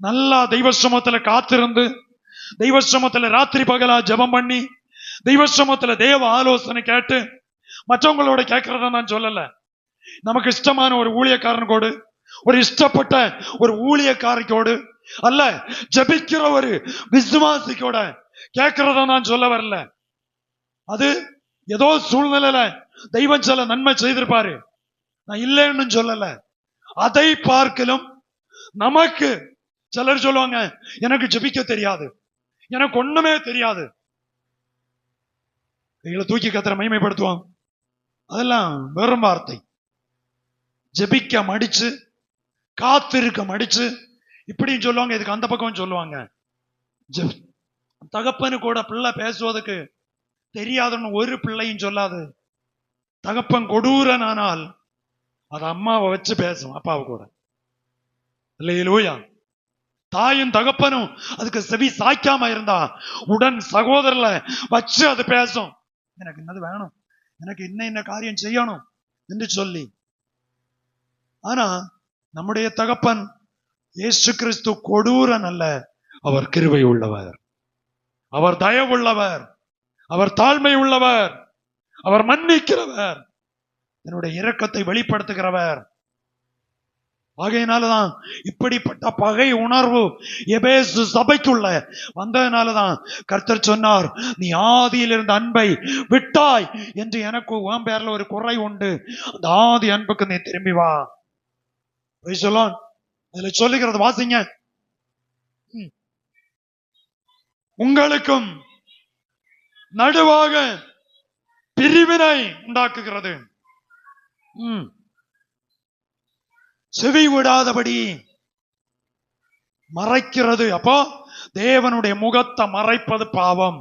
நல்லா தெய்வ சமூகத்துல காத்திருந்து, தெய்வ சமூகத்துல ராத்திரி பகலா ஜெபம் பண்ணி, தெய்வ சமூகத்துல தேவ ஆலோசனை கேட்டு, மற்றவங்களோட கேட்கறத நான் சொல்லல. நமக்கு இஷ்டமான ஒரு ஊழியக்காரனோடு, ஒரு இஷ்டப்பட்ட ஒரு ஊழியக்காரிக்கோடு அல்ல, ஜெபிக்கிற ஒரு விசுவாசிக்கோட கேட்கறத நான் சொல்ல வரல. அது ஏதோ சூழ்நிலையில தெய்வம் சில நன்மை செய்திருப்பாரு, நான் இல்லைன்னு சொல்லல. அதை பார்க்கலும் நமக்கு சிலர் சொல்லுவாங்க, எனக்கு ஜெபிக்க தெரியாது, எனக்கு ஒண்ணுமே தெரியாது. கையில தூக்கி கத்திர மகிமைப்படுத்துவாங்க. அதெல்லாம் வெறும் வார்த்தை. ஜெபிக்க மடிச்சு, காத்திருக்க மடிச்சு, இப்படின்னு சொல்லுவாங்க. இதுக்கு அந்த பக்கம் சொல்லுவாங்க, தகப்பனு கூட பிள்ளை பேசுவதற்கு தெரியாதுன்னு ஒரு பிள்ளையும் சொல்லாது. தகப்பன் கொடூரனானால் அது அம்மாவை வச்சு பேசும், அப்பாவை கூட. அல்லேலூயா. தாயும் தகப்பனும் அதுக்கு செவி சாய்க்காம இருந்தா உடன் சகோதரர்ல வச்சு அது பேசும், எனக்கு என்னது வேணும், எனக்கு என்ன காரியம் செய்யணும் என்று சொல்லி. ஆனா நம்முடைய தகப்பன் இயேசு கிறிஸ்து கொடூரன் அல்ல, அவர் கிருபை உள்ளவர், அவர் தயவுள்ளவர், அவர் தாழ்மை உள்ளவர், அவர் மன்னிக்கிறவர், என்னுடைய இரக்கத்தை வெளிப்படுத்துகிறவர். ஆகையினாலதான் இப்படிப்பட்ட பகை உணர்வு எபேசு சபைக்குள்ள வந்ததுனாலதான் கர்த்தர் சொன்னார், நீ ஆதியில் இருந்த அன்பை விட்டாய் என்று எனக்கு உன் பேர்ல ஒரு குறை உண்டு, அந்த ஆதி அன்புக்கு நீ திரும்பி வா. அதுல சொல்லுகிறது வாசிங்க. உங்களுக்கும் நடுவாக பிரிவினை உண்டாக்குகிறது, செவி விடாதபடி மறைக்கிறது. அப்போ தேவனுடைய முகத்தை மறைப்பது பாவம்.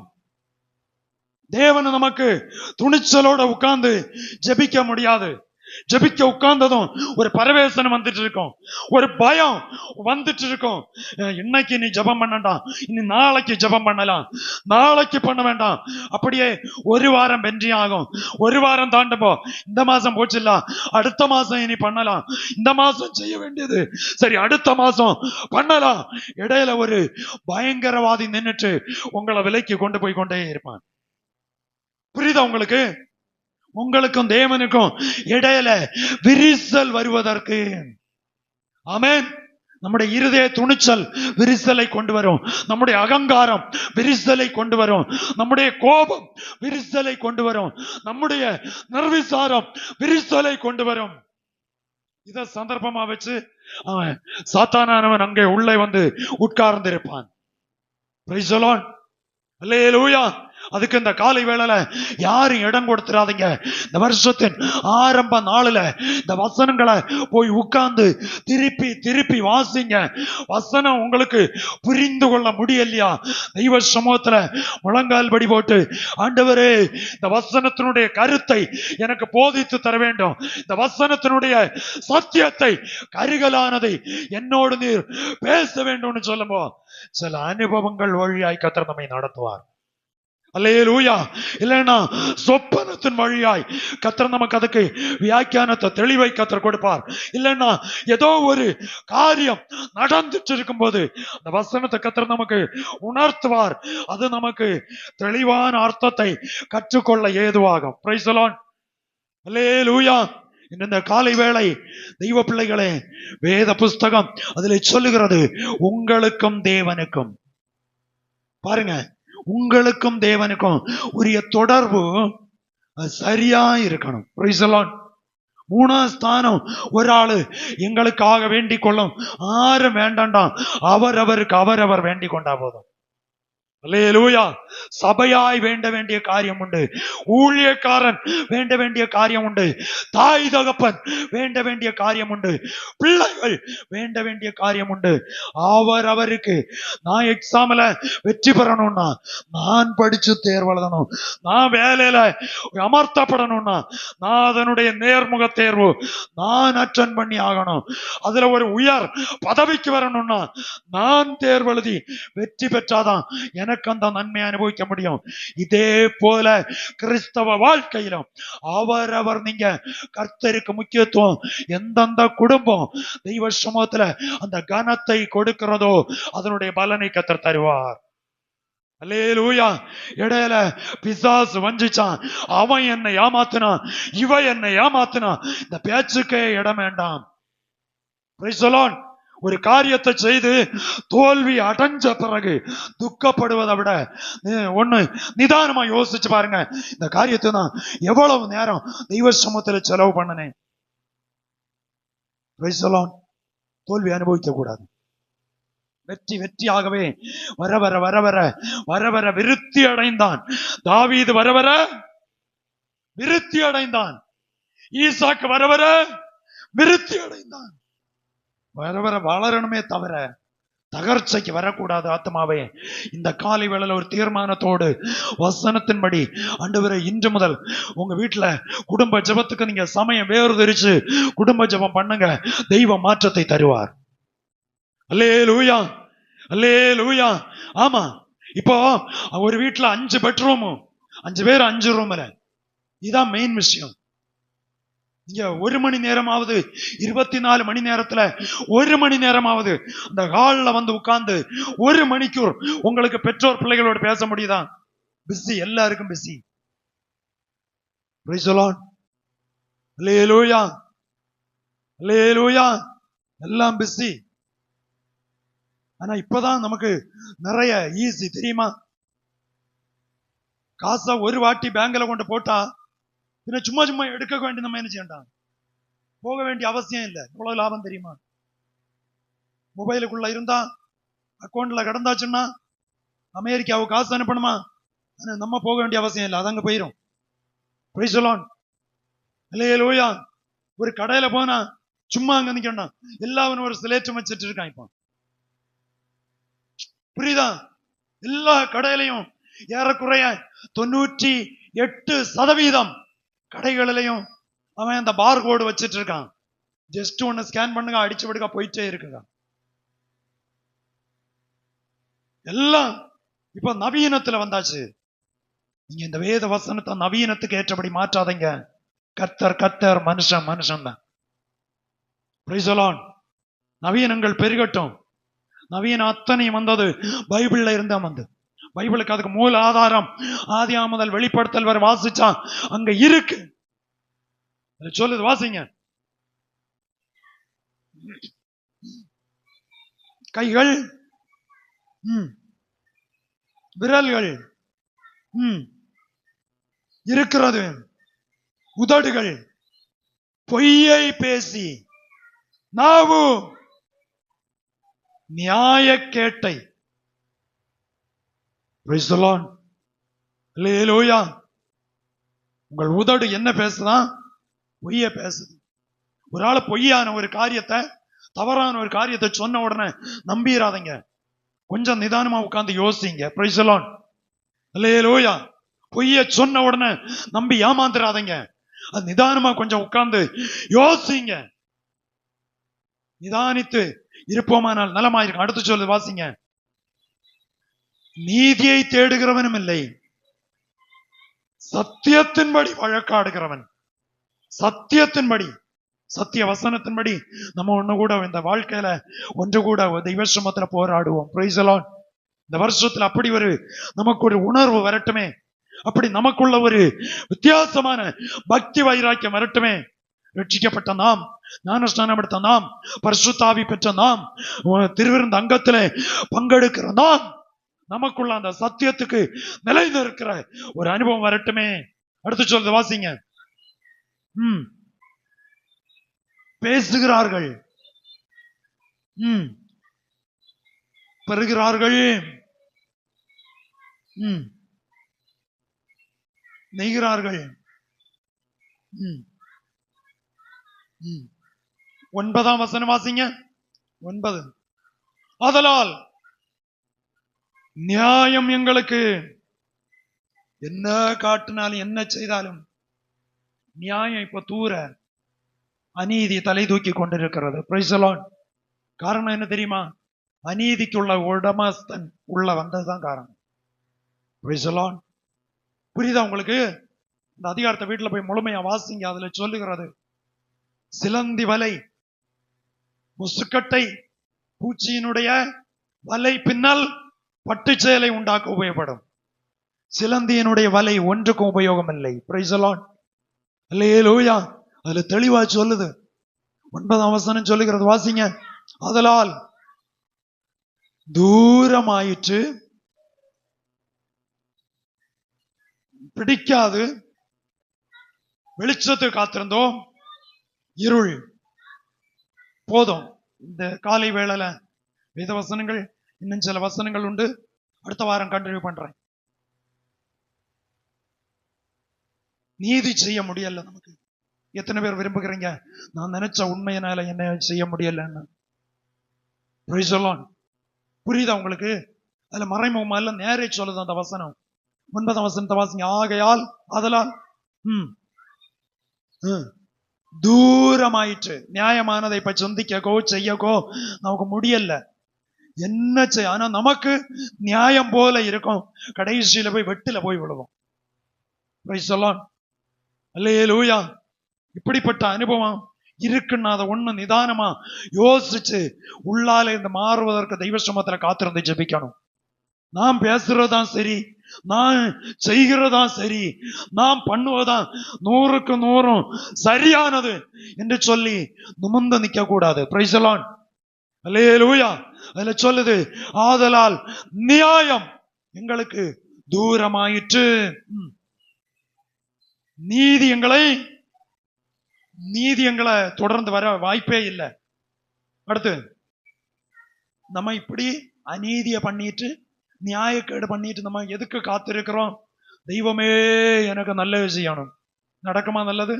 தேவன் நமக்கு துணிச்சலோட உட்கார்ந்து ஜெபிக்க முடியாது. ஜெபிக்க உட்கார்ந்ததும் ஒரு பரவேசனம் வந்துட்டு இருக்கும், ஒரு பயம் வந்துட்டு இருக்கும். இன்னைக்கு நீ ஜெபம் பண்ணண்டாம், இனி நாளைக்கு ஜெபம் பண்ணலாம், நாளைக்கு பண்ண வேண்டாம். அப்படியே ஒரு வாரம் பெஞ்சி ஆகும். ஒரு வாரம் தாண்டப்போ இந்த மாசம் போச்சுல்ல, அடுத்த மாசம் இனி பண்ணலாம், இந்த மாசம் செய்ய வேண்டியது சரி அடுத்த மாசம் பண்ணலாம். இடையில ஒரு பயங்கரவாதி நின்னுட்டு உங்களை விலைக்கு கொண்டு போய் கொண்டே இருப்பான். புரியுதா உங்களுக்கு? உங்களுக்கும் தேவனுக்கும் இடையில விரிசல் வருவதற்கு, ஆமென், நம்முடைய இருதய துணிச்சல் விரிசலை கொண்டு வரும், நம்முடைய அகங்காரம் விரிசலை கொண்டு வரும், நம்முடைய கோபம் விரிசலை கொண்டு வரும், நம்முடைய நிர்விசாரம் விரிசலை கொண்டு வரும். இத சந்தர்ப்பமா வச்சு அவன் சாத்தானவன் அங்கே உள்ளே வந்து உட்கார்ந்து இருப்பான். பிரைஸ் தி லார்ட், அல்லேலூயா. அதுக்கு இந்த காலை வேளையில யாரும் இடம் கொடுத்துறாதீங்க. இந்த வருஷத்தின் ஆரம்ப நாளில் இந்த வசனங்களை போய் உட்கார்ந்து திருப்பி திருப்பி வாசிங்க. வசனம் உங்களுக்கு புரிந்து கொள்ள முடியலையா, தெய்வ சமூகத்துல முழங்கால் படி போட்டு, ஆண்டவரே இந்த வசனத்தினுடைய கருத்தை எனக்கு போதித்து தர வேண்டும், இந்த வசனத்தினுடைய சத்தியத்தை கருகலானதை என்னோடு நீர் பேச வேண்டும்னு சொல்லும்போ சில அனுபவங்கள் வழியாய் கர்த்தர் நம்மை நடத்துவார். அல்லேலூயா. இல்லைன்னா சொப்பனத்தின் வழியாய் கர்த்தர் நமக்கு அதுக்கு வியாக்கியானத்தை தெளிவை கர்த்தர் கொடுப்பார். இல்லைன்னா ஏதோ ஒரு காரியம் நடந்துட்டு இருக்கும் போது அந்த வசனத்தை கர்த்தர் நமக்கு உணர்த்துவார். அது நமக்கு தெளிவான அர்த்தத்தை கற்றுக்கொள்ள ஏதுவாகும். பிரைஸ் தி லார்ட், அல்லேலூயா. இந்த காலை வேளை தெய்வ பிள்ளைகளே, வேத புஸ்தகம் அதில் சொல்லுகிறது உங்களுக்கும் தேவனுக்கும், பாருங்க, உங்களுக்கும் தேவனுக்கும் உரிய தொடர்பு சரியா இருக்கணும். Price the Lord. மூணாம் ஸ்தானம் ஒரு ஆளு எங்களுக்காக வேண்டிக் கொள்ளும், ஆரும் வேண்டாம், அவரவருக்கு அவரவர் வேண்டிக் கொண்டா போதும். அல்லேலூயா. சபையாய் வேண்ட வேண்டிய காரியம் உண்டு, ஊழியக்காரன் வேண்ட வேண்டிய காரியம் உண்டு, தாய் தகப்பன் வேண்ட வேண்டிய காரியம் உண்டு, பிள்ளைகள் வேண்ட வேண்டிய காரியம் உண்டு. அவருக்கு நான் எக்ஸாம்ல வெற்றி பெறணும்னா, நான் படிச்சு தேர்வு எழுதணும், நான் வேலையில அமர்த்தப்படணும்னா, நான் அதனுடைய நேர்முக தேர்வு நான் அட்டெண்ட் பண்ணி ஆகணும், அதுல ஒரு உயர் பதவிக்கு வரணும்னா நான் தேர்வு எழுதி வெற்றி பெற்றாதான் எனக்கு அந்த நன்மை அனுபவிக்க முடியும். இதே போல கிறிஸ்தவ வாழ்க்கையிலும் அவரவர் நீங்க கர்த்தருக்கு முக்கியத்துவம், எந்தெந்த குடும்பம் தெய்வ சமூகத்துல அந்த கனத்தை கொடுக்கிறதோ அதனுடைய பலனை கர்த்தர் தருவார். அல்லேலூயா. இடையில பிசாசு வஞ்சிச்சான், அவன் என்னை ஏமாத்தினான், இவ என்னை ஏமாத்தினான், இந்த பேச்சுக்கே இடம் வேண்டாம். Price the Lord. ஒரு காரியத்தை செய்து தோல்வி அடைஞ்ச பிறகு துக்கப்படுவதை விட ஒண்ணு நிதானமா யோசிச்சு பாருங்க, இந்த காரியத்தை நான் எவ்வளவு நேரம் தெய்வ சமூகத்தில் செலவு பண்ணனேன். Price the Lord. தோல்வி அனுபவிக்க கூடாது. வெற்றி வெற்றியாகவே வர வர வர வர வர வர விருத்தி அடைந்தான். தாவீது வர வர விருத்தி அடைந்தான். ஈசாக்கு வர வர விருத்தி அடைந்தான். வர வர வளரணுமே தவிர தகர்ச்சைக்கு வரக்கூடாது. ஆத்மாவே, இந்த காலை வேளையில ஒரு தீர்மானத்தோடு வசனத்தின்படி, ஆண்டவரே இன்று முதல் உங்க வீட்டுல குடும்ப ஜெபத்துக்கு நீங்க சமயம் வேறுதிரிச்சு குடும்ப ஜெபம் பண்ணுங்க, தெய்வ மாற்றத்தை தருவார். அல்லேலூயா, அல்லேலூயா. ஆமா, இப்போ ஒரு வீட்டுல 5 பெட்ரூம், 5 பேர் 5 ரூம்ல, இதான் மெயின் விஷயம். நீங்க 1 மணி நேரமாவது 24 மணி நேரத்துல 1 மணி நேரமாவது அந்த ஹால்ல வந்து உட்கார்ந்து 1 மணிக்கூர் உங்களுக்கு பெற்றோர் பிள்ளைகளோடு பேச முடியுதா? பிஸி, எல்லாருக்கும் busy. Price the Lord, hallelujah, அல்லேலூயா. எல்லாம் பிஸி. ஆனா இப்பதான் நமக்கு நிறைய ஈஸி தெரியுமா? காசை ஒரு வாட்டி பேங்க்ல கொண்டு போட்டா பின்ன சும்மா சும்மா எடுக்க வேண்டிய நம்ம என்ன செய்யண்டாம், போக வேண்டிய அவசியம் இல்லை. எவ்வளவு லாபம் தெரியுமா? மொபைலுக்குள்ள இருந்தா அக்கௌண்ட்ல கிடந்தாச்சுன்னா அமெரிக்காவுக்கு காசு அனுப்பணுமா, நம்ம போக வேண்டிய அவசியம் இல்லை, அது அங்க போயிடும். பிரைஸ் தி லார்ட், அல்லேலூயா. ஒரு கடையில போனா சும்மா அங்க நிக்கணும், எல்லாரும் ஒரு சிலேட்டம் வச்சிட்டு இருக்கான். இப்போ புரியுதா? எல்லா கடையிலையும் ஏறக்குறைய 98% கடைகளிலையும் அவன் அந்த பார் கோடு வச்சிட்டு இருக்கான். ஜஸ்ட் ஒன்னு ஸ்கேன் பண்ணுங்க, அடிச்சு விடுங்க, போயிட்டே இருக்குங்க. எல்லாம் இப்ப நவீனத்துல வந்தாச்சு. நீங்க இந்த வேத வசனத்தை நவீனத்துக்கு ஏற்றபடி மாற்றாதீங்க. கர்த்தர் மனுஷன் தான். நவீனங்கள் பெருகட்டும். நவீன அத்தனையும் வந்தது பைபிள்ல இருந்தா வந்தது. பைபிளுக்கு அதுக்கு மூல ஆதாரம் ஆதியாகமம் முதல் வெளிப்படுத்தல் வரை வாசிச்சா அங்க இருக்கு. சொல்லுது, வாசிங்க. கைகள், விரல்கள் இருக்கிறது, உதடுகள் பொய்யை பேசி, நாவு நியாயக்கேட்டை. உங்கள் உதடு என்ன பேசுதான்? பொய்ய பேசுது. ஒரு ஆள் பொய்யான ஒரு காரியத்தை, தவறான ஒரு காரியத்தை சொன்ன உடனே நம்பிடாதீங்க. கொஞ்சம் நிதானமா உட்கார்ந்து யோசிங்க. Praise the Lord. அல்லேலூயா. பொய்ய சொன்ன உடனே நம்பி ஏமாந்துடாதீங்க. அது நிதானமா கொஞ்சம் உட்கார்ந்து யோசிங்க. நிதானித்து இருப்போமானால் நலமாயிருக்கும். அடுத்து சொல்லு, வாசிங்க. நீதியை தேடுகிறவனும் இல்லை, சத்தியத்தின்படி வழக்காடுகிறவன். சத்தியத்தின்படி, சத்திய வசனத்தின்படி நம்ம ஒண்ணு கூட இந்த வாழ்க்கையில ஒன்று கூட தெய்வ சமூகத்துல போராடுவோம். Price the Lord. இந்த வருஷத்துல அப்படி ஒரு நமக்கு ஒரு உணர்வு வரட்டுமே. அப்படி நமக்குள்ள ஒரு வித்தியாசமான பக்தி வைராக்கியம் வரட்டுமே. ரட்சிக்கப்பட்ட நாம், ஞானஸ்நானம் எடுத்த நாம், பரிசுத்த ஆவி பெற்ற நாம், திருவிருந்த அங்கத்திலே பங்கெடுக்கிற நாம், நமக்குள்ள அந்த சத்தியத்துக்கு நிலைந்து இருக்கிற ஒரு அனுபவம் வரட்டுமே. அடுத்து சொல்றது, வாசிங்க. பேசுகிறார்கள், பெறுகிறார்கள், நெய்கிறார்கள். 9ஆம் வசனம் வாசிங்க. 9. ஆதலால் நியாயம் எங்களுக்கு என்ன காட்டினாலும் என்ன செய்தாலும் நியாயம் இப்ப தூர அநீதி தலை தூக்கி கொண்டிருக்கிறது. Price the Lord. காரணம் என்ன தெரியுமா? அநீதிக்குள்ள உடமஸ்தன் உள்ள வந்ததுதான் காரணம். Price the Lord. புரியுதா உங்களுக்கு? இந்த அதிகாரத்தை வீட்டுல போய் முழுமையா வாசிங்க. அதுல சொல்லுகிறது, சிலந்தி வலை, முசுக்கட்டை, பூச்சியினுடைய வலை பின்னல் பட்டு செயலை உண்டாக்க உபயோகப்படும். சிலந்தியினுடைய வலை ஒன்றுக்கும் உபயோகம் இல்லை. Praise the Lord. அல்லேலூயா. அதுல தெளிவா சொல்லுது. 9ஆம் வசனம் சொல்லுகிறது, வாசிங்க. ஆதலால் தூரமாயிற்று, பிடிக்காது, வெளிச்சத்தை காத்திருந்தோம், இருள் போதும். இந்த காலை வேளையில வேத வசனங்கள் இன்னும் சில வசனங்கள் உண்டு, அடுத்த வாரம் கண்டினியூ பண்றேன். நீதி செய்ய முடியல நமக்கு. எத்தனை பேர் விரும்புகிறீங்க, நான் நினைச்ச உண்மையினால என்ன செய்ய முடியலன்னு? புரியுதா உங்களுக்கு? அதுல மறைமுகமா இல்ல, நேரே சொல்லுது அந்த வசனம். 9ஆம் வசனத்தை வாசிங்க. ஆகையால், அதலால் தூரமாயிற்று. நியாயமானதை இப்ப சிந்திக்கோ செய்யக்கோ நமக்கு முடியல. என்ன செய்ய? ஆனா நமக்கு நியாயம் போல இருக்கும், கடைசியில போய் வெட்டில போய் விடுவோம். அல்லேலூயா. இப்படிப்பட்ட அனுபவம் இருக்குன்னு அதை ஒண்ணு நிதானமா யோசிச்சு உள்ளால இருந்து மாறுவதற்கு தெய்வ சமூகத்துல காத்திருந்து ஜெபிக்கணும். நாம் பேசுறதுதான் சரி, நான் செய்கிறதான் சரி, நாம் பண்ணுவதான் 100க்கு 100 சரியானது என்று சொல்லி நிமிர்ந்து நிக்க கூடாது. Praise the Lord. அல்லேலூயா. அதுல சொல்லுது, ஆதலால் நியாயம் எங்களுக்கு தூரமாயிற்று. நீதி எங்களை தொடர்ந்து வர வாய்ப்பே இல்லை. அடுத்து நம்ம இப்படி அநீதிய பண்ணிட்டு நியாயக்கேடு பண்ணிட்டு நம்ம எதுக்கு காத்திருக்கிறோம்? தெய்வமே எனக்கு நல்லது செய்யணும். நடக்குமா நல்லது?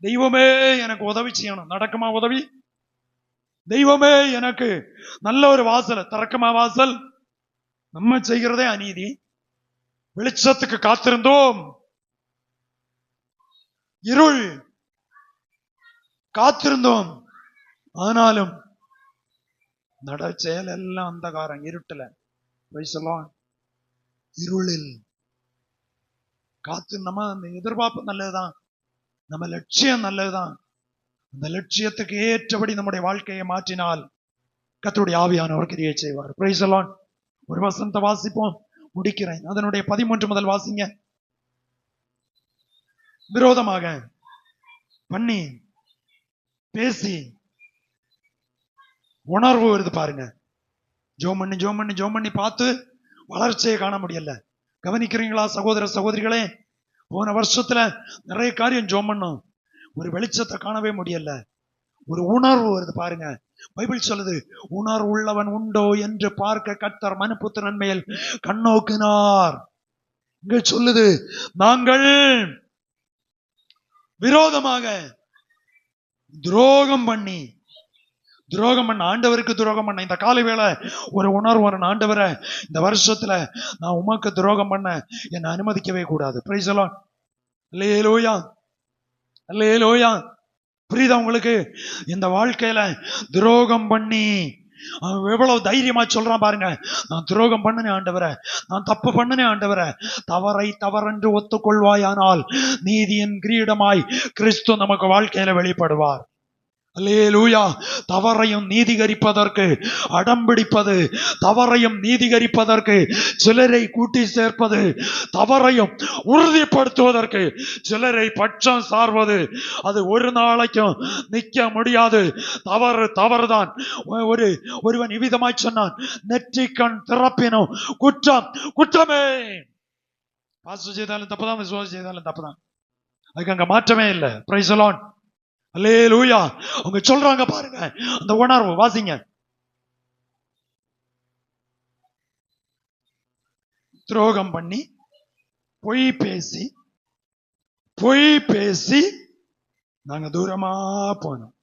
தெய்வமே எனக்கு உதவி செய்யணும். நடக்குமா உதவி? தெய்வமே எனக்கு நல்ல ஒரு வாசல் திறக்குமா வாசல்? நம்ம செய்கிறதே அநீதி. வெளிச்சத்துக்கு காத்திருந்தோம், இருள். காத்திருந்தோம், ஆனாலும் நட செயல் எல்லாம் அந்தகாரம், இருட்டுல. இருளில் காத்து. நம்ம அந்த எதிர்பார்ப்பு நல்லதுதான், நம்ம லட்சியம் நல்லதுதான். அந்த லட்சியத்துக்கு ஏற்றபடி நம்முடைய வாழ்க்கையை மாற்றினால் கர்த்தருடைய ஆவியானவர் கிரியை செய்வார். Price the Lord. ஒரு வசனத்தை வாசிப்போம், முடிக்கிறேன். அதனுடைய 13 முதல் வாசிங்க. விரோதமாக பண்ணி பேசி உணர்வு வருது பாருங்க. ஜோம் பண்ணி பார்த்து வளர்ச்சியை காண முடியல. கவனிக்கிறீங்களா சகோதர சகோதரிகளே? போன வருஷத்துல நிறைய காரியம் ஜோம் பண்ணும், ஒரு வெளிச்சத்தை காணவே முடியல. ஒரு உணர்வு வருது பாருங்க. பைபிள் சொல்லுது, உணர்வு உள்ளவன் உண்டோ என்று பார்க்க கர்த்தர் மனுபுத்திரன் மேல் கண்ணோக்கினார். இங்க சொல்லுது, நாங்கள் விரோதமாக துரோகம் பண்ண, ஆண்டவருக்கு துரோகம் பண்ண. இந்த காலை வேளை ஒரு உணர்வு வரணும், ஆண்டவரை இந்த வருஷத்துல நான் உமக்கு துரோகம் பண்ண என்னை அனுமதிக்கவே கூடாது. Praise the Lord. Hallelujah, hallelujah. புரியுதா உங்களுக்கு? இந்த வாழ்க்கையில துரோகம் பண்ணி அவன் எவ்வளவு தைரியமா சொல்றான் பாருங்க. நான் துரோகம் பண்ணனே ஆண்டவரே, நான் தப்பு பண்ணனே ஆண்டவரே. தவறை தவறென்று ஒத்துக்கொள்வாயானால் நீதியின் கிரீடமாய் கிறிஸ்து நமக்கு வாழ்க்கையில வெளிப்படுவார். அல்லேலூயா. தவறையும் நீதிகரிப்பதற்கு அடம்பிடிப்பது, தவறையும் நீதிகரிப்பதற்கு சிலரை கூட்டி சேர்ப்பது, தவறையும் உறுதிப்படுத்துவதற்கு சிலரை பட்சம் சார்வது, அது ஒரு நாளைக்கும் நிற்க முடியாது. தவறுதான். ஒருவன் இவ்விதமாய் சொன்னான், நெற்றிக்கண் திறப்பினும் குற்றம் குற்றமே. பாஸ்டர் செய்தாலும் தப்புதான், விசுவாசி செய்தாலும் தப்புதான், அதுக்கு அங்க மாற்றமே இல்லை. Praise the Lord. அல்லேலூயா. அவங்க சொல்றாங்க பாருங்க அந்த உணர்வு. வாசிங்க. துரோகம் பண்ணி பொய் பேசி நாங்க தூரமா போனோம்.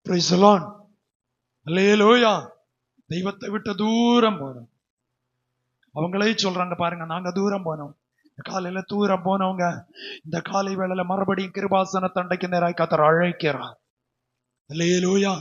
Praise the Lord. அல்லேலூயா. தெய்வத்தை விட்டு தூரம் போனோம். அவங்களே சொல்றாங்க பாருங்க, நாங்க தூரம் போனோம். காலையில தூரம் போனவங்க இந்த காலை வேளையில மறுபடியும் கிருபாசன தண்டைக்கு நேராய் கர்த்தர் அழைக்கிறார். அல்லேலூயா.